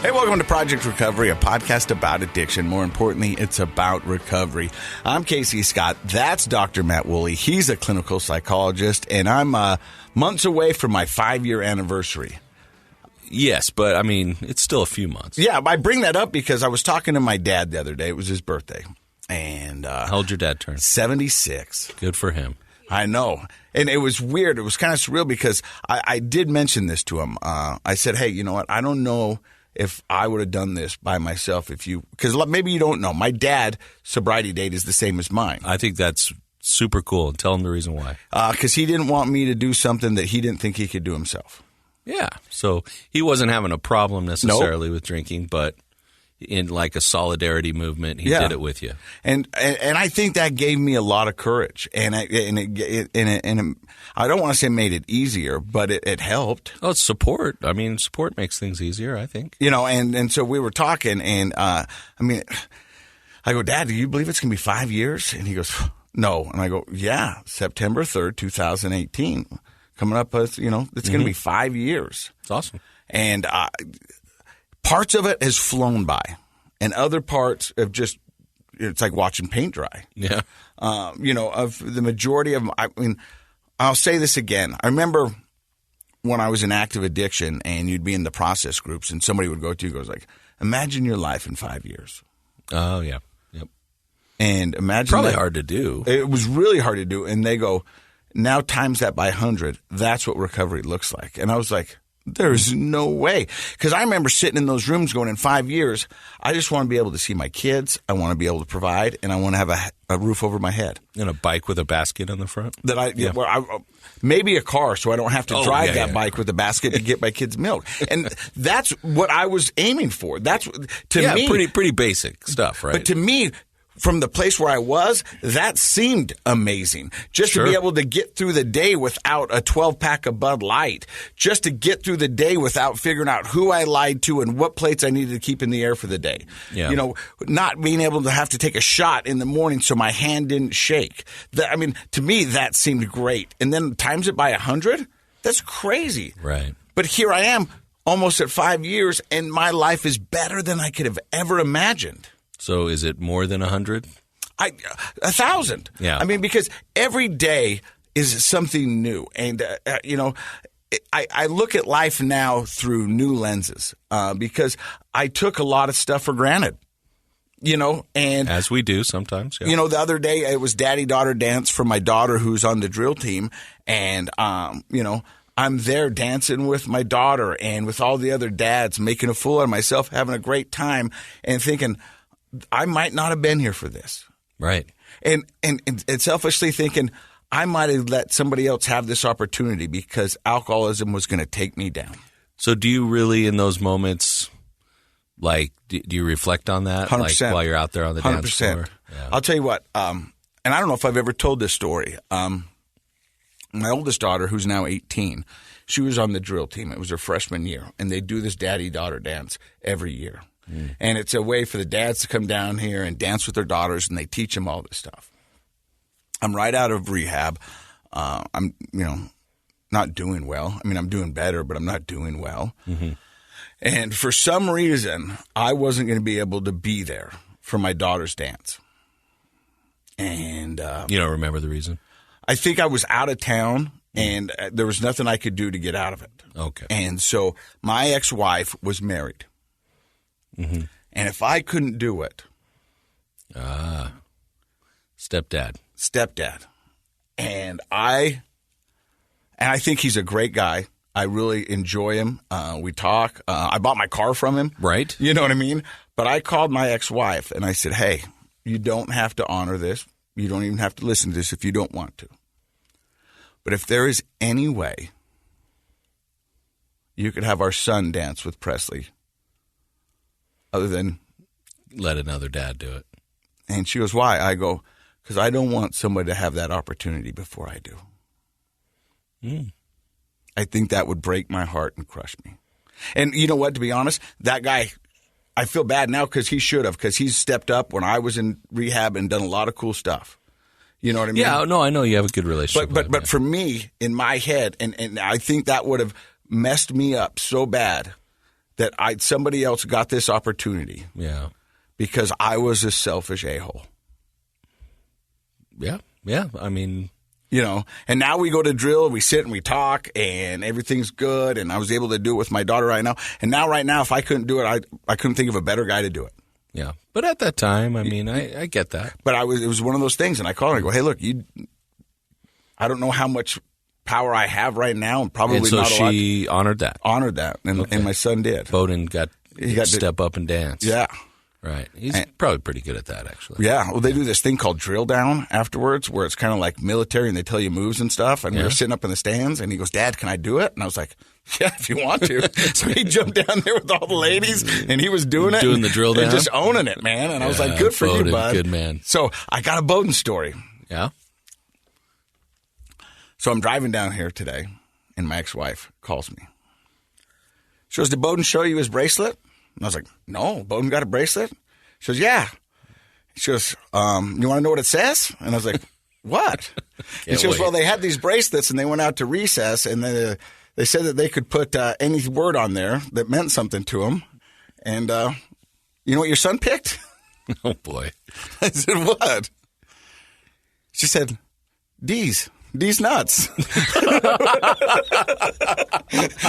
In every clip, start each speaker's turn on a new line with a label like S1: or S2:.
S1: Hey, welcome to Project Recovery, a podcast about addiction. More importantly, it's about recovery. I'm Casey Scott. That's Dr. Matt Woolley. He's a clinical psychologist, and I'm months away from my 5-year anniversary.
S2: Yes, but I mean, it's still a few months.
S1: Yeah, I bring that up because I was talking to my dad the other day. It was his birthday. And
S2: how old your dad turn?
S1: 76.
S2: Good for him.
S1: I know. And it was weird. It was kind of surreal because I did mention this to him. I said, hey, you know what? I don't know if I would have done this by myself because maybe you don't know. My dad's sobriety date is the same as mine.
S2: I think that's super cool. And tell him the reason why.
S1: Because he didn't want me to do something that he didn't think he could do himself.
S2: Yeah. So he wasn't having a problem necessarily with drinking, but in like a solidarity movement, he did it with you.
S1: And I think that gave me a lot of courage. And I don't want to say made it easier, but it helped.
S2: Oh, it's support. I mean, support makes things easier, I think.
S1: You know, and so we were talking, and I go, Dad, do you believe it's going to be 5 years? And he goes, no. And I go, yeah, September 3rd, 2018. Coming up, it's going to be 5 years.
S2: It's awesome.
S1: And parts of it has flown by, and other parts have just, it's like watching paint dry.
S2: Yeah.
S1: Of the majority of them, I'll say this again. I remember when I was in active addiction and you'd be in the process groups and somebody would go to you and goes like, imagine your life in 5 years.
S2: Oh, yeah. Yep.
S1: And imagine
S2: probably hard to do.
S1: It was really hard to do. And they go, now times that by 100, that's what recovery looks like. And I was like, there's no way. Because I remember sitting in those rooms going, in 5 years, I just want to be able to see my kids. I want to be able to provide, and I want to have a roof over my head.
S2: And a bike with a basket on the front?
S1: Maybe a car so I don't have to drive that bike with a basket to get my kids milk. And that's what I was aiming for. That's, to me.
S2: pretty basic stuff, right?
S1: But to me, from the place where I was, that seemed amazing. Just to be able to get through the day without a 12-pack of Bud Light. Just to get through the day without figuring out who I lied to and what plates I needed to keep in the air for the day.
S2: Yeah.
S1: Not being able to have to take a shot in the morning so my hand didn't shake. To me, that seemed great. And then times it by 100? That's crazy.
S2: Right.
S1: But here I am, almost at 5 years, and my life is better than I could have ever imagined.
S2: So is it more than 100?
S1: 1,000.
S2: Yeah.
S1: Because every day is something new. And, I look at life now through new lenses because I took a lot of stuff for granted, and
S2: as we do sometimes. Yeah.
S1: The other day it was daddy-daughter dance for my daughter who's on the drill team. And, I'm there dancing with my daughter and with all the other dads, making a fool out of myself, having a great time and thinking, I might not have been here for this.
S2: Right.
S1: And selfishly thinking, I might have let somebody else have this opportunity because alcoholism was going to take me down.
S2: So do you really in those moments, do you reflect on that?
S1: 100%.
S2: Like while you're out there on the
S1: 100%.
S2: dance floor? Yeah.
S1: I'll tell you what, and I don't know if I've ever told this story. My oldest daughter, who's now 18, she was on the drill team. It was her freshman year, and they do this daddy-daughter dance every year. And it's a way for the dads to come down here and dance with their daughters, and they teach them all this stuff. I'm right out of rehab. I'm, not doing well. I'm doing better, but I'm not doing well. Mm-hmm. And for some reason, I wasn't going to be able to be there for my daughter's dance. And
S2: you don't remember the reason?
S1: I think I was out of town, and there was nothing I could do to get out of it.
S2: Okay.
S1: And so my ex-wife was married. Mm-hmm. And if I couldn't do it. Stepdad. And I think he's a great guy. I really enjoy him. We talk. I bought my car from him.
S2: Right.
S1: You know what I mean? But I called my ex-wife and I said, hey, you don't have to honor this. You don't even have to listen to this if you don't want to. But if there is any way you could have our son dance with Presley, other than
S2: let another dad do it.
S1: And she goes, why? I go, because I don't want somebody to have that opportunity before I do. I think that would break my heart and crush me. And you know what, to be honest, that guy, I feel bad now because he should have, because he's stepped up when I was in rehab and done a lot of cool stuff. You know what I mean?
S2: Yeah, no, I know you have a good relationship.
S1: But for me, in my head, and I think that would have messed me up so bad that somebody else got this opportunity.
S2: Yeah.
S1: Because I was a selfish a-hole.
S2: Yeah. Yeah. I mean,
S1: and now we go to drill, we sit and we talk, and everything's good, and I was able to do it with my daughter right now. And now, right now, if I couldn't do it, I couldn't think of a better guy to do it.
S2: Yeah. But at that time, I mean, I get that.
S1: But it was one of those things, and I called her and I go, hey, look, I don't know how much power I have right now, and probably
S2: and so
S1: not a lot.
S2: she honored that.
S1: And my son did.
S2: Bowden got to step up and dance.
S1: Yeah.
S2: Right. He's probably pretty good at that, actually.
S1: Yeah. Well, they do this thing called drill down afterwards where it's kind of like military and they tell you moves and stuff. And we were sitting up in the stands and he goes, Dad, can I do it? And I was like, yeah, if you want to. So he jumped down there with all the ladies and he was doing it.
S2: Doing the drill down?
S1: And just owning it, man. And I was like, good for
S2: Bowden,
S1: you, bud.
S2: Good man.
S1: So I got a Bowden story.
S2: Yeah.
S1: So I'm driving down here today and my ex-wife calls me. She goes, did Bowden show you his bracelet? And I was like, no, Bowden got a bracelet? She goes, yeah. She goes, you want to know what it says? And I was like, what? And she goes, well, they had these bracelets and they went out to recess and they said that they could put any word on there that meant something to them. And you know what your son picked?
S2: Oh, boy.
S1: I said, what? She said, D's nuts.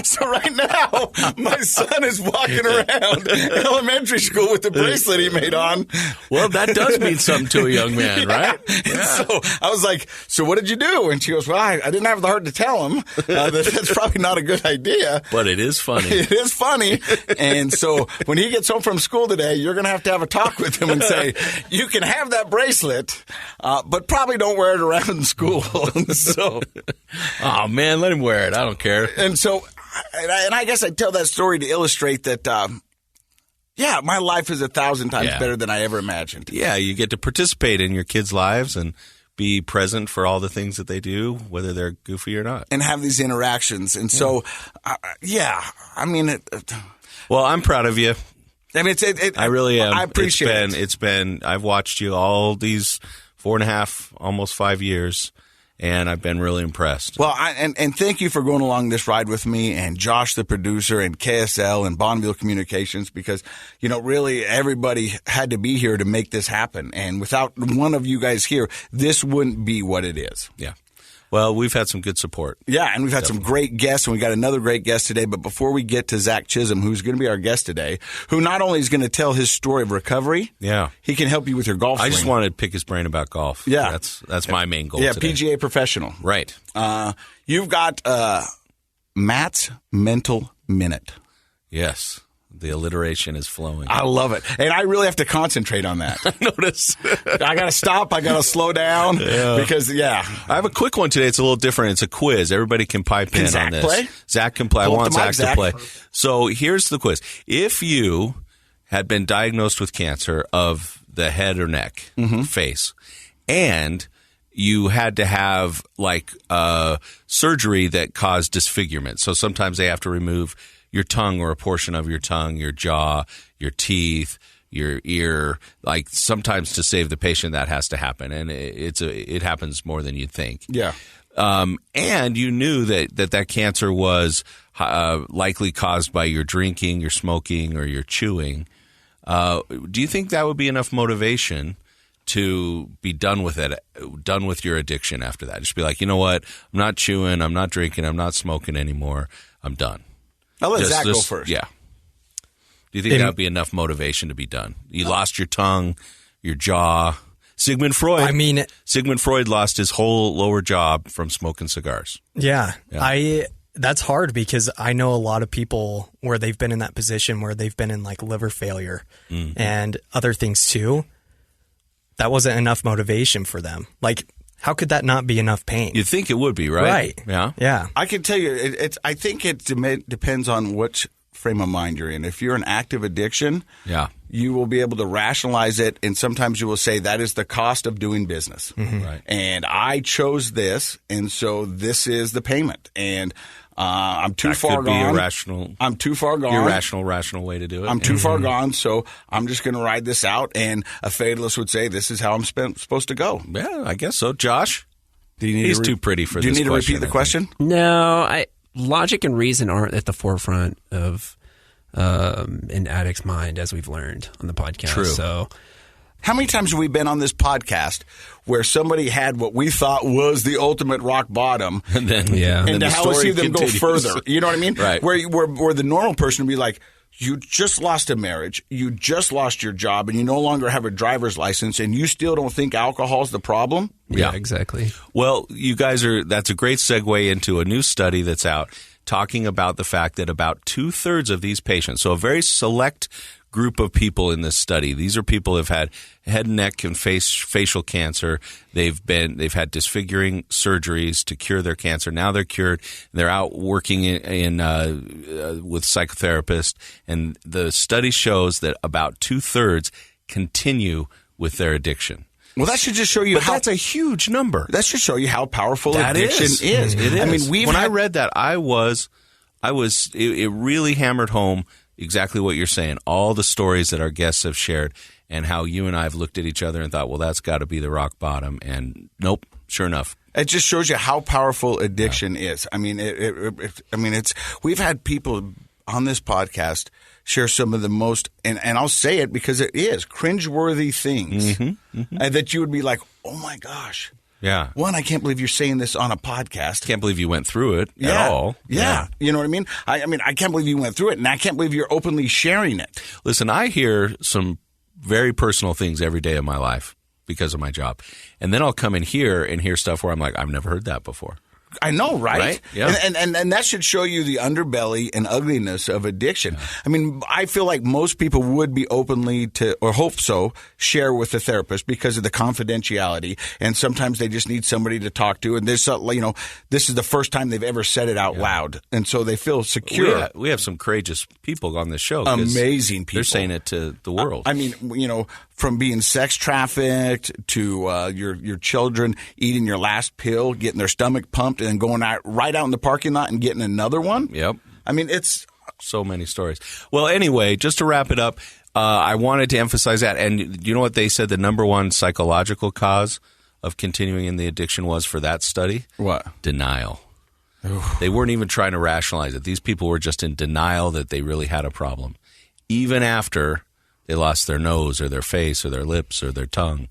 S1: So right now, my son is walking around elementary school with the bracelet he made on.
S2: Well, that does mean something to a young man, right?
S1: Yeah. So I was like, so what did you do? And she goes, well, I didn't have the heart to tell him. That's probably not a good idea.
S2: But it is funny.
S1: It is funny. And so when he gets home from school today, you're going to have a talk with him and say, you can have that bracelet, but probably don't wear it around in school. So,
S2: oh man, let him wear it. I don't care.
S1: And so, and I guess I tell that story to illustrate that, my life is 1,000 times better than I ever imagined.
S2: Yeah, you get to participate in your kids' lives and be present for all the things that they do, whether they're goofy or not,
S1: and have these interactions. And so, I mean,
S2: well, I'm proud of you.
S1: I mean,
S2: I really am.
S1: I appreciate
S2: It's been. I've watched you all these 4.5, almost 5 years. And I've been really impressed.
S1: Well, and thank you for going along this ride with me and Josh, the producer, and KSL and Bonneville Communications, because, really everybody had to be here to make this happen. And without one of you guys here, this wouldn't be what it is.
S2: Yeah. Well, we've had some good support.
S1: Yeah, and we've had some great guests, and we got another great guest today. But before we get to Zack Chisholm, who's going to be our guest today, who not only is going to tell his story of recovery, he can help you with your golf swing.
S2: I just wanted to pick his brain about golf.
S1: Yeah.
S2: That's my main goal today.
S1: PGA professional.
S2: Right.
S1: You've got Matt's Mental Minute.
S2: Yes. The alliteration is flowing.
S1: I love it. And I really have to concentrate on that.
S2: I notice.
S1: I got to stop. I got to slow down because,
S2: I have a quick one today. It's a little different. It's a quiz. Everybody can pipe in
S1: Zack
S2: on this.
S1: Play?
S2: Zack can play. I want Zack to play. So here's the quiz. If you had been diagnosed with cancer of the head or neck, face, and you had to have surgery that caused disfigurement. So sometimes they have to remove your tongue or a portion of your tongue, your jaw, your teeth, your ear. Like sometimes to save the patient, that has to happen, and it happens more than you'd think.
S1: Yeah.
S2: And you knew that cancer was likely caused by your drinking, your smoking, or your chewing. Do you think that would be enough motivation to be done with it, done with your addiction after that? Just be like, you know what? I'm not chewing, I'm not drinking, I'm not smoking anymore. I'm done.
S1: I'll let Zack go first.
S2: Yeah. Do you think that would be enough motivation to be done? You lost your tongue, your jaw. Sigmund Freud lost his whole lower jaw from smoking cigars.
S3: Yeah. That's hard because I know a lot of people where they've been in that position where they've been in liver failure and other things too. That wasn't enough motivation for them. How could that not be enough pain?
S2: You'd think it would be, right?
S3: Right.
S2: Yeah.
S3: Yeah.
S1: I can tell you, I think it depends on which frame of mind you're in. If you're an active addiction, you will be able to rationalize it, and sometimes you will say that is the cost of doing business.
S2: Right.
S1: And I chose this, and so this is the payment. And I'm too far gone. I'm too far gone.
S2: Irrational, rational way to do it.
S1: I'm too far gone, so I'm just going to ride this out. And a fatalist would say, this is how I'm supposed to go.
S2: Yeah, I guess so. Josh?
S1: He's
S2: too pretty for this question.
S1: Do you need to repeat the question?
S4: No, logic and reason aren't at the forefront of an addict's mind, as we've learned on the podcast.
S2: True.
S4: So,
S1: How many times have we been on this podcast where somebody had what we thought was the ultimate rock bottom,
S2: And then,
S1: and
S2: the
S1: to how we see them
S2: continues.
S1: go further? You know what I mean?
S2: Right.
S1: Where the normal person would be like, you just lost a marriage, you just lost your job, and you no longer have a driver's license, and you still don't think alcohol's the problem?
S4: yeah, exactly.
S2: Well, you guys that's a great segue into a new study that's out talking about the fact that about 2/3 of these patients, so a very select group of people in this study, these are people who have had head and neck and facial cancer. They've had disfiguring surgeries to cure their cancer. Now they're cured. They're out working with psychotherapists, and the study shows that about 2/3 continue with their addiction.
S1: Well, that should just show you
S2: But
S1: how
S2: that's a huge number.
S1: that should show you how powerful
S2: That
S1: addiction
S2: is.
S1: is.
S2: It is.
S1: I mean,
S2: when I read that, it really hammered home exactly what you're saying. All the stories that our guests have shared, and how you and I have looked at each other and thought, well, that's got to be the rock bottom. And nope, sure enough.
S1: It just shows you how powerful addiction is. I mean, we've had people on this podcast share some of the most, and I'll say it because it is, cringeworthy things that you would be like, oh my gosh.
S2: Yeah.
S1: One, I can't believe you're saying this on a podcast.
S2: Can't believe you went through it at all.
S1: Yeah. You know what I mean? I mean, I can't believe you went through it, and I can't believe you're openly sharing it.
S2: Listen, I hear some very personal things every day of my life because of my job. And then I'll come in here and hear stuff where I'm like, I've never heard that before.
S1: I know, right?
S2: Right? Yeah.
S1: And that should show you the underbelly and ugliness of addiction. I mean, I feel like most people would be openly to, or hope so, share with the therapist because of the confidentiality. And sometimes they just need somebody to talk to. And this is the first time they've ever said it out loud. And so they feel secure.
S2: We have some courageous people on this show. 'Cause
S1: amazing people.
S2: They're saying it to the world.
S1: I mean, from being sex trafficked to your children eating your last pill, getting their stomach pumped, and then going out right out in the parking lot and getting another one.
S2: Yep.
S1: I mean, it's
S2: so many stories. Well, anyway, just to wrap it up, I wanted to emphasize that. And you know what they said the number one psychological cause of continuing in the addiction was for that study?
S1: what?
S2: Denial. They weren't even trying to rationalize it. These people were just in denial that they really had a problem. Even after they lost their nose or their face or their lips or their tongue,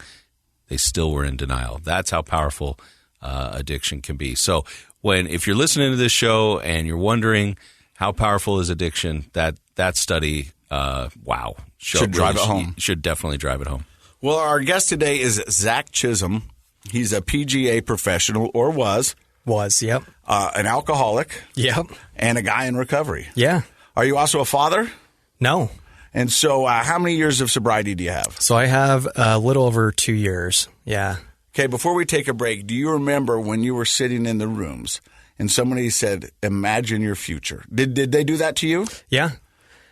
S2: they still were in denial. That's how powerful addiction can be. So if you're listening to this show and you're wondering how powerful is addiction, that study,
S1: Should drive it home.
S2: Should definitely drive it home.
S1: Well, our guest today is Zack Chisholm. He's a PGA professional, or was,
S3: Yep.
S1: an alcoholic,
S3: Yep.
S1: and a guy in recovery.
S3: Yeah.
S1: Are you also a father?
S3: No.
S1: And so how many years of sobriety do you have?
S3: So I have a little over 2 years. Yeah.
S1: Okay, before we take a break, do you remember when you were sitting in the rooms and somebody said, imagine your future? Did they do that to you?
S3: Yeah.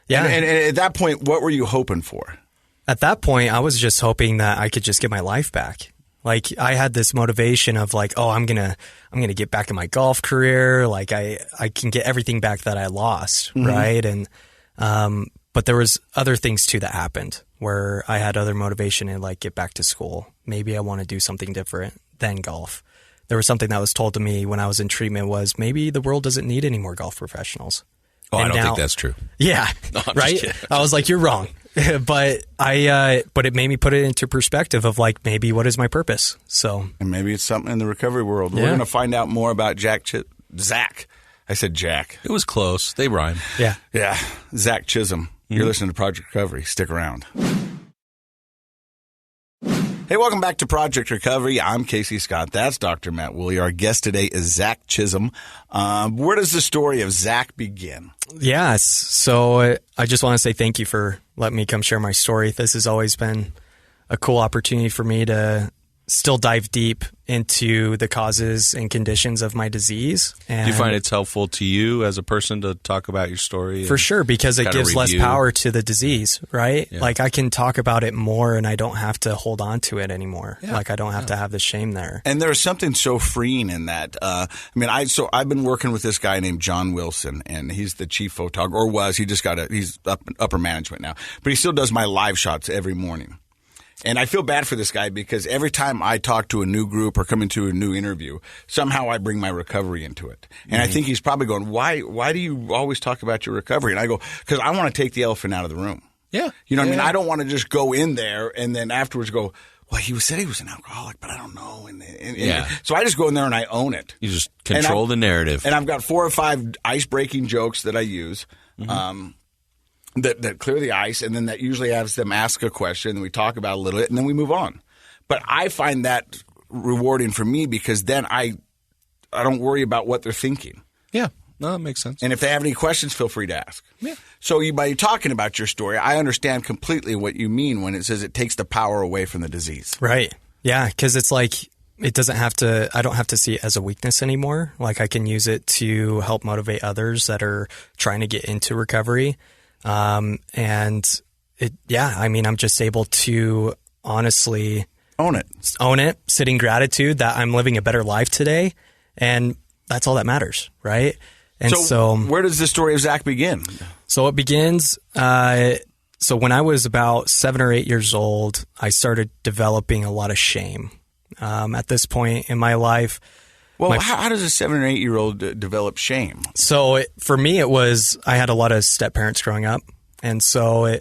S3: Yeah.
S1: And at that point, what were you hoping for?
S3: At that point, I was just hoping that I could just get my life back. Like, I had this motivation of like, oh, I'm gonna get back in my golf career. Like, I can get everything back that I lost, right? And but there was other things too that happened where I had other motivation to like get back to school. Maybe I want to do something different than golf. There was something that was told to me when I was in treatment was maybe the world doesn't need any more golf professionals.
S2: Oh,
S3: And
S2: I don't
S3: now-
S2: think that's true.
S3: Yeah,
S2: No, I'm just
S3: right.
S2: kidding.
S3: I was like, you're wrong, but but it made me put it into perspective of like maybe what is my purpose. So
S1: And maybe it's something in the recovery world. We're
S3: Yeah.
S1: going to find out more about Zack. I said Jack.
S2: It was close. They rhyme.
S3: yeah.
S1: Yeah, Zack Chisholm. You're listening to Project Recovery. Stick around. Hey, welcome back to Project Recovery. I'm Casey Scott. That's Dr. Matt Woolley. Our guest today is Zack Chisholm. Where does the story of Zack begin?
S3: Yes. So I just want to say thank you for letting me come share my story. This has always been a cool opportunity for me to still dive deep into the causes and conditions of my disease. And
S2: Do you find it's helpful to you as a person to talk about your story?
S3: for sure, because it
S2: kinda
S3: gives less
S2: review?
S3: power to the disease, right?
S2: Yeah.
S3: Like I can talk about it more and I don't have to hold on to it anymore. Like I don't have to have the shame there.
S1: And there's something so freeing in that. I've been working with this guy named John Wilson, and he's the chief photographer, or was. He just he's upper management now, but he still does my live shots every morning. And I feel bad for this guy because every time I talk to a new group or come into a new interview, somehow I bring my recovery into it. And I think he's probably going, why do you always talk about your recovery? And I go, because I want to take the elephant out of the room.
S2: Yeah.
S1: You know what I mean? I don't want to just go in there and then afterwards go, well, he said he was an alcoholic, but I don't know. So I just go in there and I own it.
S2: You just control the narrative.
S1: And I've got 4 or 5 ice-breaking jokes that I use. That clear the ice, and then that usually has them ask a question, and we talk about it a little bit, and then we move on. But I find that rewarding for me because then I don't worry about what they're thinking.
S2: Yeah, no, that makes sense.
S1: And if they have any questions, feel free to ask.
S2: Yeah.
S1: So by talking about your story, I understand completely what you mean when it says it takes the power away from the disease.
S3: Right. Yeah, because it's like it doesn't have to – I don't have to see it as a weakness anymore. Like I can use it to help motivate others that are trying to get into recovery. I'm just able to honestly
S1: own it, sit
S3: in gratitude that I'm living a better life today. And that's all that matters. Right. And so
S1: where does the story of Zack begin?
S3: So it begins, so when I was about 7 or 8 years old, I started developing a lot of shame. At this point in my life,
S1: well, how does a 7 or 8 year old develop shame?
S3: So for me, it was I had a lot of step parents growing up, and so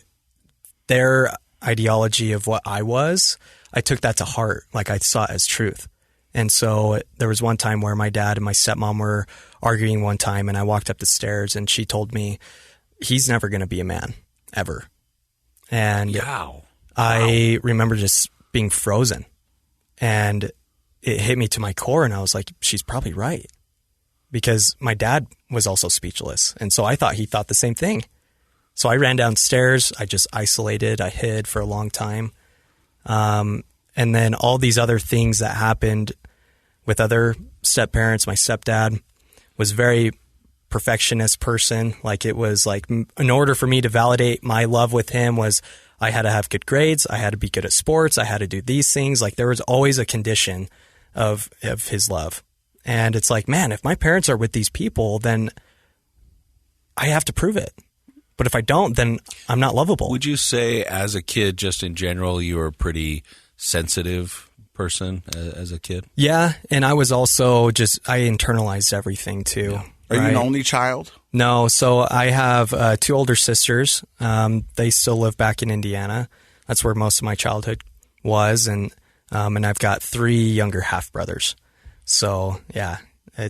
S3: their ideology of what I was, I took that to heart. Like I saw it as truth. And so there was one time where my dad and my stepmom were arguing one time, and I walked up the stairs, and she told me, "He's never going to be a man ever." And I remember just being frozen, and it hit me to my core, and I was like, she's probably right. Because my dad was also speechless. And so I thought he thought the same thing. So I ran downstairs. I just isolated. I hid for a long time. And then all these other things that happened with other step parents. My stepdad was very perfectionist person. Like it was like in order for me to validate my love with him was I had to have good grades. I had to be good at sports. I had to do these things. Like there was always a condition of his love. And it's like, man, if my parents are with these people, then I have to prove it. But if I don't, then I'm not lovable.
S2: Would you say as a kid, just in general, you were a pretty sensitive person as a kid?
S3: Yeah. And I was also I internalized everything too.
S1: Yeah. Are you an only child?
S3: No. So I have 2 older sisters. They still live back in Indiana. That's where most of my childhood was. And I've got 3 younger half brothers. So yeah,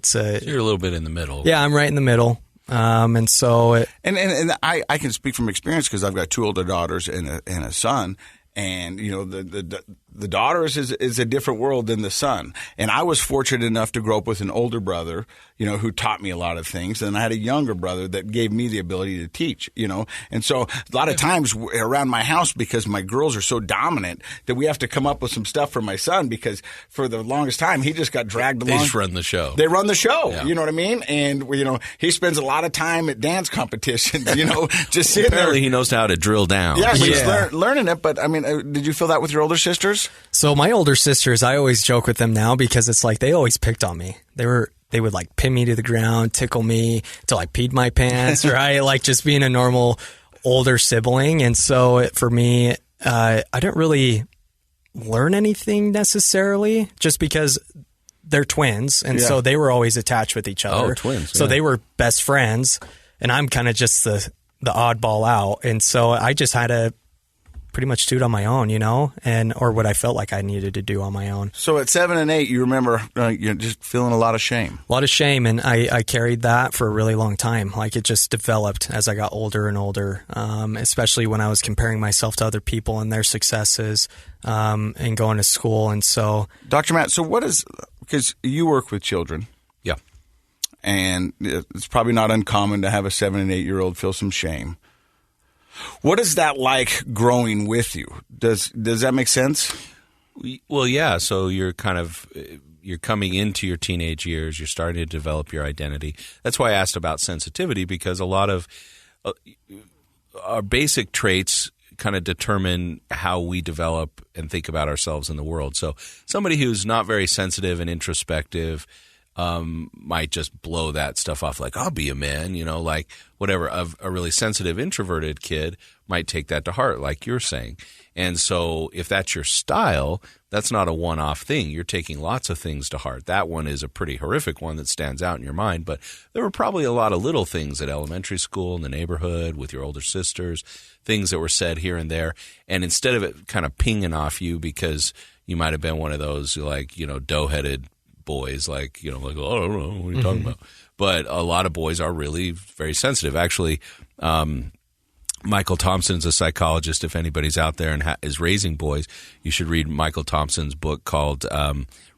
S3: so
S2: you're a little bit in the middle.
S3: Yeah, I'm right in the middle. And so
S1: and I can speak from experience because I've got 2 older daughters and a son. And, you know, the daughter is a different world than the son. And I was fortunate enough to grow up with an older brother, you know, who taught me a lot of things. And I had a younger brother that gave me the ability to teach, you know. And so a lot of times around my house, because my girls are so dominant, that we have to come up with some stuff for my son because for the longest time, he just got dragged along.
S2: They just run the show.
S1: They run the show. Yeah. You know what I mean? And, you know, he spends a lot of time at dance competitions, you know, just sitting
S2: Apparently
S1: there.
S2: he knows how to drill down.
S1: Yeah, he's learning it. But, I mean, did you feel that with your older sisters?
S3: So my older sisters, I always joke with them now because it's like they always picked on me. They would like pin me to the ground, tickle me till I peed my pants, right? Like just being a normal older sibling. And so for me, I didn't really learn anything necessarily just because they're twins. And so they were always attached with each other.
S2: Oh, twins.
S3: So they were best friends. And I'm kind of just the oddball out. And so I just had to pretty much do it on my own, you know, or what I felt like I needed to do on my own.
S1: So at 7 and 8, you remember you're just feeling a lot of shame.
S3: A lot of shame, and I carried that for a really long time. Like it just developed as I got older and older, especially when I was comparing myself to other people and their successes and going to school. And so,
S1: Dr. Matt, so what is, because you work with children.
S2: Yeah.
S1: And it's probably not uncommon to have a 7 and 8 year old feel some shame. What is that like growing with you? Does that make sense?
S2: Well, yeah. So you're coming into your teenage years. You're starting to develop your identity. That's why I asked about sensitivity, because a lot of our basic traits kind of determine how we develop and think about ourselves in the world. So somebody who's not very sensitive and introspective might just blow that stuff off like, I'll be a man, like whatever. A really sensitive introverted kid might take that to heart, like you're saying. And so if that's your style, that's not a one-off thing. You're taking lots of things to heart. That one is a pretty horrific one that stands out in your mind. But there were probably a lot of little things at elementary school, in the neighborhood, with your older sisters, things that were said here and there. And instead of it kind of pinging off you because you might have been one of those, like, dough-headed boys, like, oh, I don't know, what are you talking about? But a lot of boys are really very sensitive. Actually, Michael Thompson's a psychologist. If anybody's out there and is raising boys, you should read Michael Thompson's book called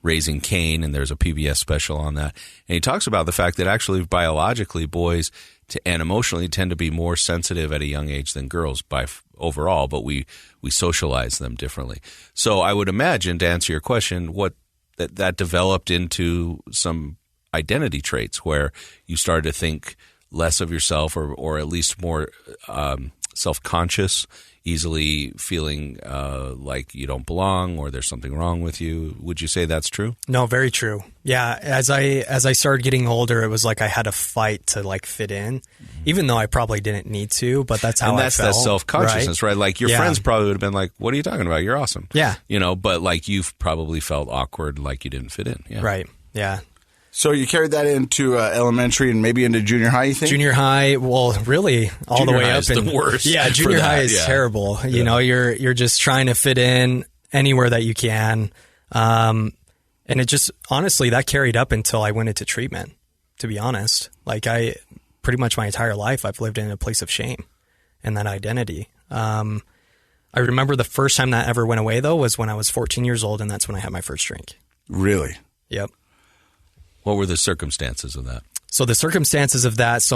S2: Raising Cain, and there's a PBS special on that. And he talks about the fact that actually biologically boys and emotionally tend to be more sensitive at a young age than girls overall, but we socialize them differently. So I would imagine, to answer your question, that developed into some identity traits where you started to think less of yourself or at least more self-conscious, easily feeling like you don't belong or there's something wrong with you. Would you say that's true?
S3: No, very true. Yeah, as I started getting older, it was like I had to fight to like fit in, even though I probably didn't need to, but that's how I felt. And that's
S2: that self-consciousness, right? Like your friends probably would have been like, what are you talking about? You're awesome.
S3: Yeah.
S2: But like you've probably felt awkward, like you didn't fit in. Yeah.
S3: Right. Yeah.
S1: So you carried that into elementary and maybe into junior high, you think?
S3: Junior high, well, really all
S2: junior
S3: the way
S2: high
S3: up.
S2: Is the worst.
S3: Yeah, junior high is terrible. You know, you're just trying to fit in anywhere that you can. And it just, honestly, that carried up until I went into treatment, to be honest. Like pretty much my entire life, I've lived in a place of shame and that identity. I remember the first time that ever went away, though, was when I was 14 years old, and that's when I had my first drink.
S1: Really?
S3: Yep.
S2: What were the circumstances of that?
S3: So the circumstances of that,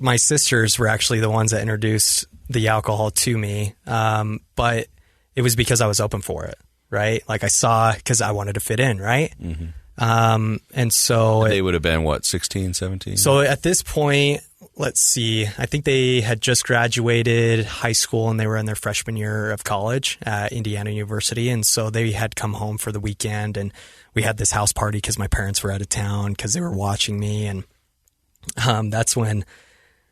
S3: my sisters were actually the ones that introduced the alcohol to me. But it was because I was open for it, right? Like I saw, because I wanted to fit in, right? Mm-hmm. And so
S2: they would have been what, 16, 17?
S3: So at this point, let's see, I think they had just graduated high school and they were in their freshman year of college at Indiana University. And so they had come home for the weekend, and we had this house party because my parents were out of town because they were watching me. And that's when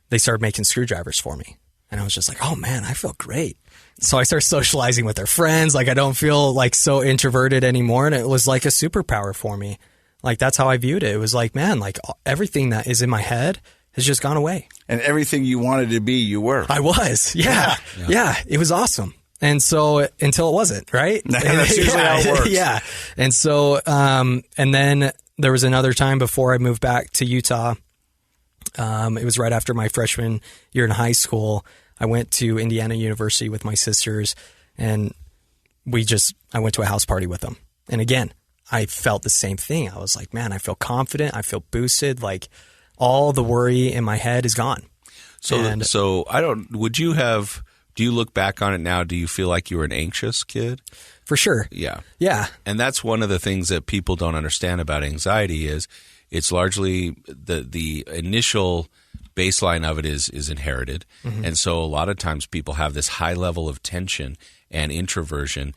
S3: they started making screwdrivers for me. And I was just like, oh man, I feel great. So I started socializing with their friends. Like I don't feel like so introverted anymore. And it was like a superpower for me. Like that's how I viewed it. It was like, man, like everything that is in my head has just gone away.
S1: And everything you wanted to be, you were.
S3: I was. Yeah. It was awesome. And so until it wasn't, right?
S1: That's usually how it works.
S3: Yeah. And so, and then there was another time before I moved back to Utah. It was right after my freshman year in high school. I went to Indiana University with my sisters, and I went to a house party with them. And again, I felt the same thing. I was like, man, I feel confident. I feel boosted. Like all the worry in my head is gone. Do you look back on it now? Do you feel like you were an anxious kid? For sure.
S2: Yeah.
S3: Yeah. And
S2: that's one of the things that people don't understand about anxiety is it's largely the initial baseline of it is inherited. Mm-hmm. And so a lot of times people have this high level of tension and introversion,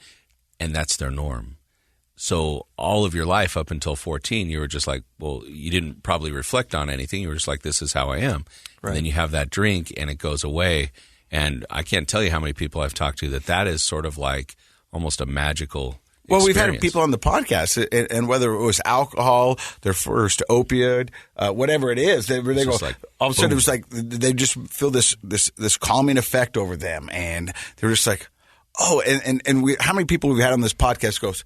S2: and that's their norm. So all of your life up until 14, you were just like, well, you didn't probably reflect on anything. You were just like, this is how I am. Right. And then you have that drink and it goes away. And I can't tell you how many people I've talked to that is sort of like almost a magical experience.
S1: We've had people on the podcast, and whether it was alcohol, their first opioid, whatever it is, they go, like, all of a sudden it was like they just feel this calming effect over them. And they're just like, oh, and how many people we've had on this podcast goes,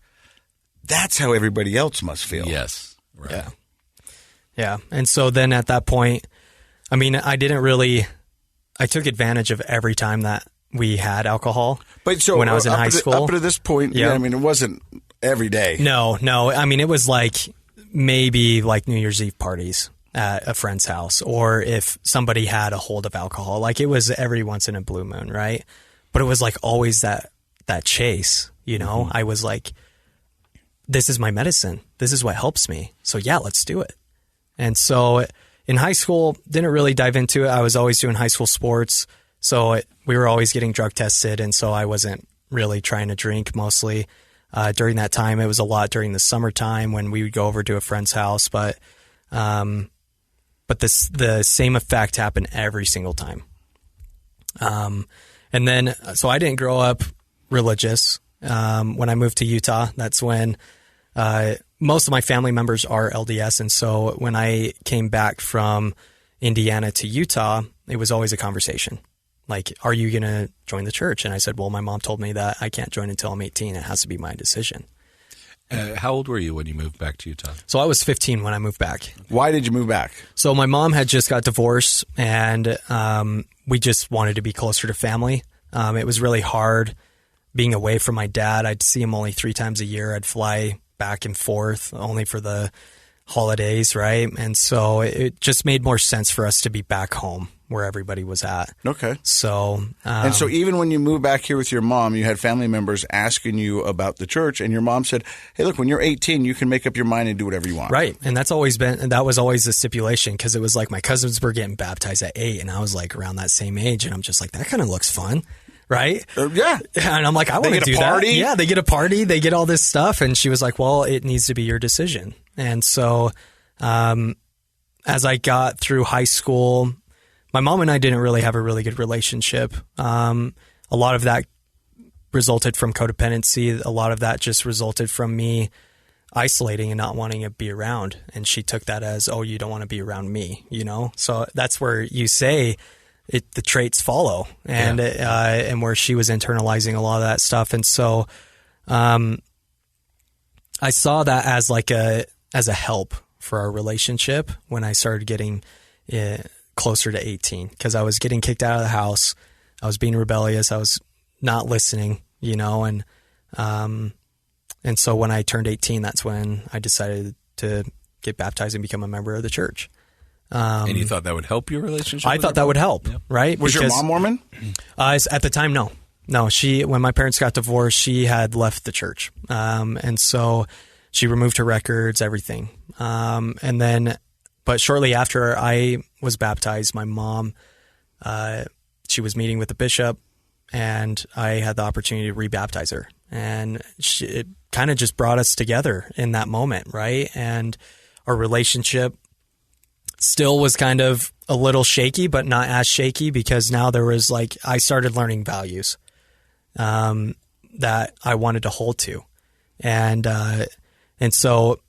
S1: that's how everybody else must feel.
S2: Yes. Right.
S3: Yeah. Yeah. And so then at that point, I mean, I took advantage of every time that we had alcohol. But so when I was in high school.
S1: Up to this point, yeah, I mean, it wasn't every day.
S3: No. I mean, it was like maybe like New Year's Eve parties at a friend's house, or if somebody had a hold of alcohol, like it was every once in a blue moon, right? But it was like always that chase, you know? Mm-hmm. I was like, this is my medicine. This is what helps me. So yeah, let's do it. And so in high school, didn't really dive into it. I was always doing high school sports. So we were always getting drug tested. And so I wasn't really trying to drink mostly. during that time. It was a lot during the summertime when we would go over to a friend's house, but the same effect happened every single time. And then, so I didn't grow up religious. When I moved to Utah, that's when most of my family members are LDS. And so when I came back from Indiana to Utah, it was always a conversation. Like, are you going to join the church? And I said, well, my mom told me that I can't join until I'm 18. It has to be my decision.
S2: How old were you when you moved back to Utah?
S3: So I was 15 when I moved back.
S1: Why did you move back?
S3: So my mom had just got divorced, and we just wanted to be closer to family. It was really hard being away from my dad. I'd see him only 3 times a year. I'd fly back and forth only for the holidays, right? And so it just made more sense for us to be back home where everybody was at.
S1: Okay.
S3: So,
S1: and so even when you moved back here with your mom, you had family members asking you about the church, and your mom said, hey, look, when you're 18, you can make up your mind and do whatever you want.
S3: Right. And that was always the stipulation, because it was like my cousins were getting baptized at 8, and I was like around that same age, and I'm just like, that kind of looks fun. Right?
S1: Yeah.
S3: And I'm like, I want to do
S1: that.
S3: Yeah, they get a party. They get all this stuff. And she was like, well, it needs to be your decision. And so as I got through high school, my mom and I didn't really have a really good relationship. A lot of that resulted from codependency. A lot of that just resulted from me isolating and not wanting to be around. And she took that as, oh, you don't want to be around me, you know? So that's where you say the traits follow, and and where she was internalizing a lot of that stuff. And so I saw that as as a help for our relationship when I started getting closer to 18, because I was getting kicked out of the house. I was being rebellious. I was not listening, you know, and so when I turned 18, that's when I decided to get baptized and become a member of the church.
S2: And you thought that would help your relationship?
S3: I thought that would help, right?
S1: Was your mom Mormon?
S3: At the time, no. No, when my parents got divorced, she had left the church. And so she removed her records, everything. But shortly after I was baptized, my mom, she was meeting with the bishop, and I had the opportunity to rebaptize her. And it kind of just brought us together in that moment, right? And our relationship still was kind of a little shaky, but not as shaky, because now there was I started learning values that I wanted to hold to. And so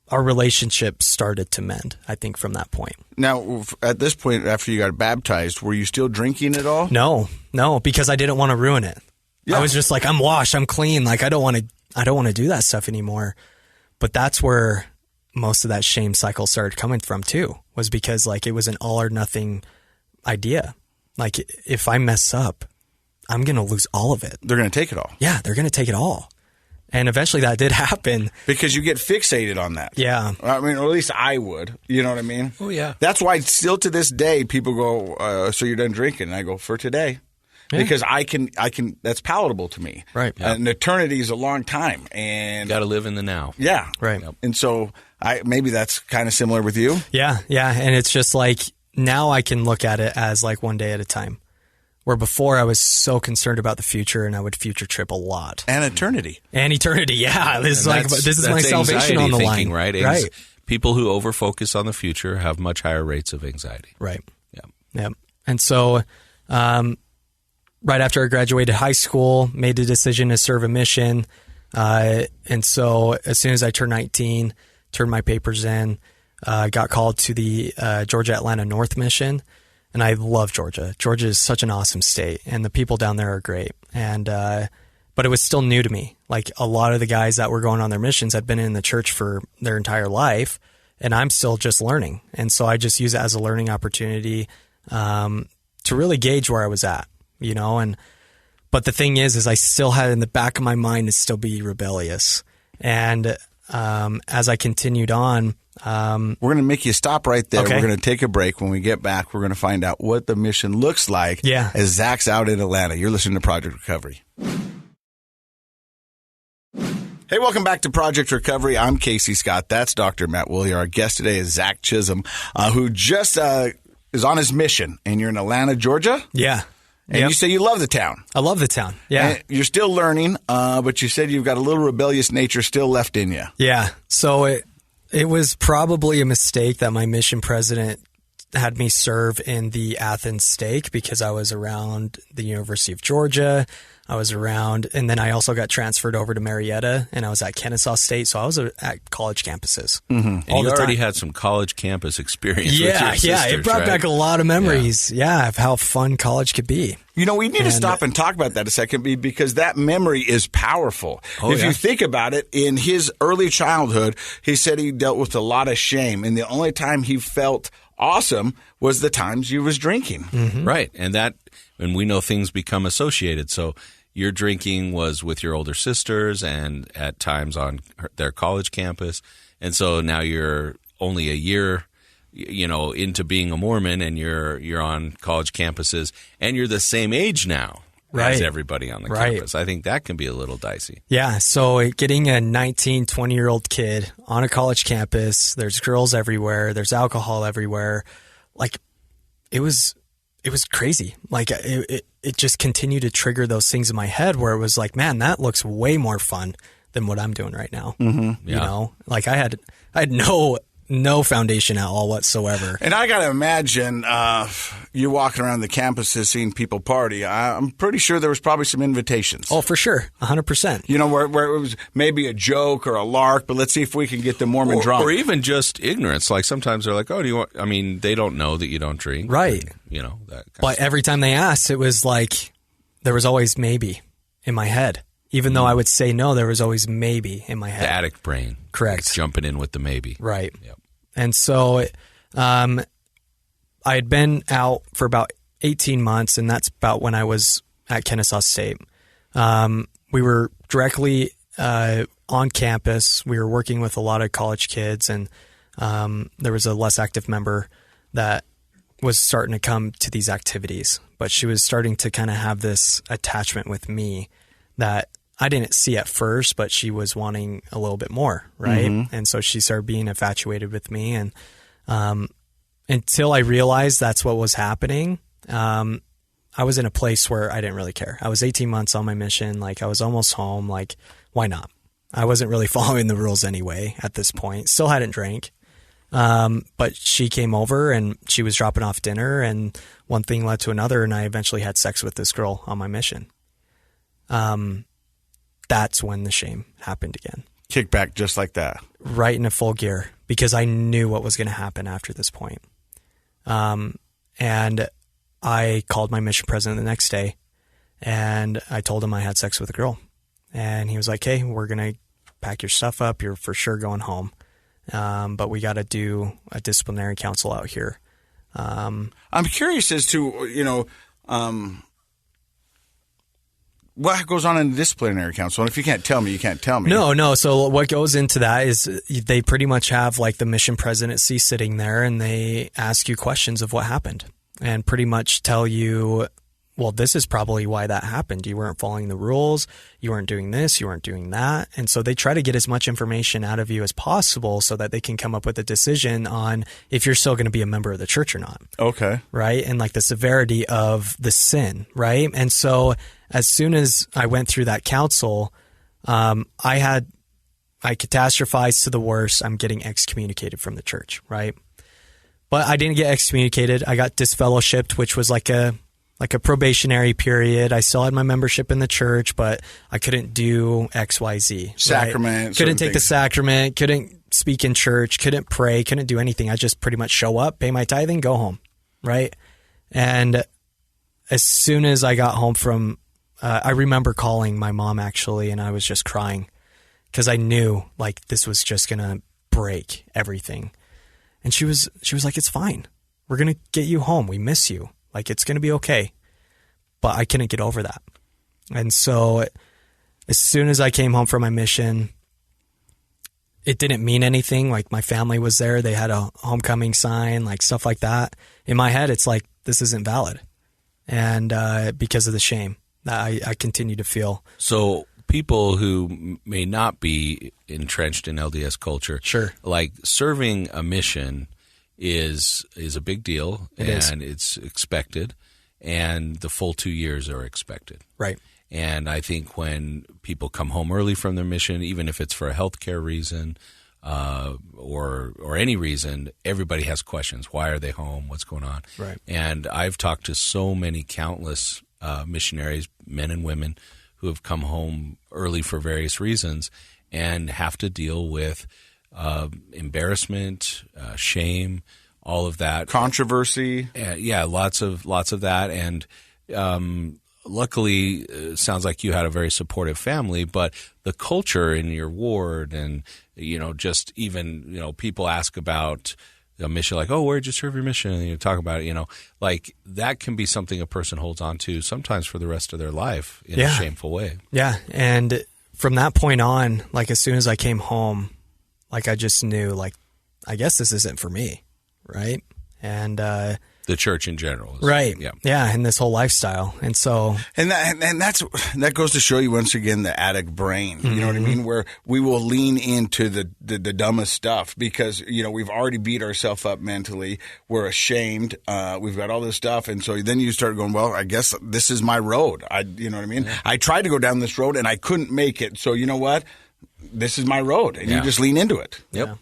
S3: our relationship started to mend, I think, from that point.
S1: Now, at this point, after you got baptized, were you still drinking at all?
S3: No, because I didn't want to ruin it. Yeah. I was just like, I'm washed, I'm clean. I don't want to do that stuff anymore. But that's where most of that shame cycle started coming from too, was because it was an all or nothing idea. If I mess up, I'm going to lose all of it.
S1: They're going to take it all.
S3: Yeah, they're going to take it all. And eventually that did happen.
S1: Because you get fixated on that.
S3: Yeah.
S1: I mean, or at least I would. You know what I mean?
S2: Oh, yeah.
S1: That's why still to this day, people go, so you're done drinking? And I go, for today. Yeah. Because I can, that's palatable to me.
S3: Right.
S1: Yeah. And eternity is a long time. And
S2: got to live in the now.
S1: Yeah.
S3: Right.
S2: Yep.
S1: And so maybe that's kind of similar with you.
S3: Yeah. Yeah. And it's just now I can look at it as one day at a time. Where before I was so concerned about the future, and I would future trip a lot.
S1: And eternity.
S3: Yeah. This is my salvation on the
S2: thinking,
S3: line.
S2: Right? People who overfocus on the future have much higher rates of anxiety.
S3: Right.
S2: Yeah.
S3: Yeah. And so right after I graduated high school, made the decision to serve a mission. And so as soon as I turned 19, turned my papers in, got called to the Georgia Atlanta North mission. And I love Georgia. Georgia is such an awesome state, and the people down there are great. And but it was still new to me. A lot of the guys that were going on their missions had been in the church for their entire life, and I'm still just learning. And so I just use it as a learning opportunity to really gauge where I was at, you know. But the thing is I still had in the back of my mind to still be rebellious. And as I continued on.
S1: We're going to make you stop right there.
S3: Okay.
S1: We're going to take a break. When we get back, we're going to find out what the mission looks like as Zach's out in Atlanta. You're listening to Project Recovery. Hey, welcome back to Project Recovery. I'm Casey Scott. That's Dr. Matt Woolley. Our guest today is Zack Chisholm, who just is on his mission. And you're in Atlanta, Georgia?
S3: Yeah.
S1: And
S3: Yep.
S1: you say you love the town.
S3: I love the town. Yeah.
S1: And you're still learning, but you said you've got a little rebellious nature still left in you.
S3: Yeah. So it was probably a mistake that my mission president had me serve in the Athens stake because I was around the University of Georgia. I was around, and then I also got transferred over to Marietta, and I was at Kennesaw State. So I was at college campuses.
S2: And
S3: all
S2: you
S3: the
S2: already
S3: time.
S2: had some college campus experience with
S3: Yeah,
S2: your sisters,
S3: it brought
S2: right?
S3: back a lot of memories. Yeah, of how fun college could be.
S1: You know, we need to stop and talk about that a second because that memory is powerful. If you think about it, in his early childhood, he said he dealt with a lot of shame. And the only time he felt awesome was the times he was drinking.
S2: Right. And we know things become associated. So your drinking was with your older sisters and at times on their college campus. And so now you're only a year into being a Mormon, and you're on college campuses, and you're the same age now as everybody on the campus. I think that can be a little dicey.
S3: Yeah, so getting a 19, 20-year-old kid on a college campus, there's girls everywhere, there's alcohol everywhere. Like, it was crazy. Like, it just continued to trigger those things in my head where it was like, man, that looks way more fun than what I'm doing right now. You know, like I had no foundation at all whatsoever.
S1: And I got to imagine you walking around the campuses seeing people party. I'm pretty sure there was probably some invitations.
S3: Oh, for sure. 100%.
S1: You know, where it was maybe a joke or a lark, but let's see if we can get the Mormon drunk.
S2: Or even just ignorance. Like sometimes they're like, oh, do you want, I mean, they don't know that you don't drink.
S3: Right.
S2: And, you know, that kind
S3: But every time they asked, it was like there was always maybe in my head. Even though I would say no, there was always maybe in my head.
S2: The addict brain.
S3: Correct.
S2: It's jumping in with the maybe.
S3: Right.
S2: Yep.
S3: And so I had been out for about 18 months, and that's about when I was at Kennesaw State. We were directly on campus. We were working with a lot of college kids, and there was a less active member that was starting to come to these activities. But she was starting to kind of have this attachment with me that I didn't see at first, but she was wanting a little bit more, right? And so she started being infatuated with me. And until I realized that's what was happening, I was in a place where I didn't really care. I was 18 months on my mission. Like, I was almost home. Like, why not? I wasn't really following the rules anyway at this point. Still hadn't drank. But she came over and she was dropping off dinner, and one thing led to another, and I eventually had sex with this girl on my mission. That's when the shame happened again.
S1: Kick back just like that.
S3: Right into full gear, because I knew what was going to happen after this point. And I called my mission president the next day, and I told him I had sex with a girl. And he was like, hey, we're going to pack your stuff up. You're for sure going home. But we got to do a disciplinary council out here.
S1: I'm curious as to, what goes on in the disciplinary council? And if you can't tell me, you can't tell me.
S3: No. So what goes into that is they pretty much have like the mission presidency sitting there, and they ask you questions of what happened and pretty much tell you, well, this is probably why that happened. You weren't following the rules. You weren't doing this. You weren't doing that. And so they try to get as much information out of you as possible so that they can come up with a decision on if you're still going to be a member of the church or not.
S1: Okay.
S3: Right. And like the severity of the sin. Right. And so as soon as I went through that council, I catastrophized to the worst. I'm getting excommunicated from the church. Right. But I didn't get excommunicated. I got disfellowshipped, which was like a probationary period. I still had my membership in the church, but I couldn't do XYZ.
S1: Sacrament.
S3: Right? Couldn't take the sacrament, couldn't speak in church, couldn't pray, couldn't do anything. I just pretty much show up, pay my tithing, go home. Right. And as soon as I got home from, I remember calling my mom actually, and I was just crying because I knew like this was just going to break everything. And she was like, it's fine. We're going to get you home. We miss you. Like, it's going to be okay. But I couldn't get over that. And so as soon as I came home from my mission, it didn't mean anything. Like, my family was there. They had a homecoming sign, like stuff like that. In my head, it's like, this isn't valid. And because of the shame that I continue to feel.
S2: So people who may not be entrenched in LDS culture,
S3: Sure.
S2: like serving a mission is a big deal,
S3: It is.
S2: and it's expected. and the full 2 years are expected.
S3: Right.
S2: And I think when people come home early from their mission, even if it's for a healthcare reason or any reason, everybody has questions. Why are they home? What's going on?
S3: Right.
S2: And I've talked to so many countless missionaries, men and women, who have come home early for various reasons and have to deal with embarrassment, shame, all of that,
S1: controversy.
S2: Lots of that. And luckily, it sounds like you had a very supportive family, but the culture in your ward and, just even, people ask about a mission like, oh, where'd you serve your mission? And you talk about it, like that can be something a person holds on to sometimes for the rest of their life in a shameful way. Yeah.
S3: And from that point on, like as soon as I came home, like I just knew like, I guess this isn't for me. Right. And,
S2: the church in general.
S3: Right. Yeah. And this whole lifestyle. And so.
S1: And that goes to show you once again the addict brain. You know what I mean? Where we will lean into the dumbest stuff because, we've already beat ourselves up mentally. We're ashamed. We've got all this stuff. And so then you start going, well, I guess this is my road. You know what I mean? Yeah. I tried to go down this road and I couldn't make it. So you know what? This is my road. And you just lean into it.
S2: Yep.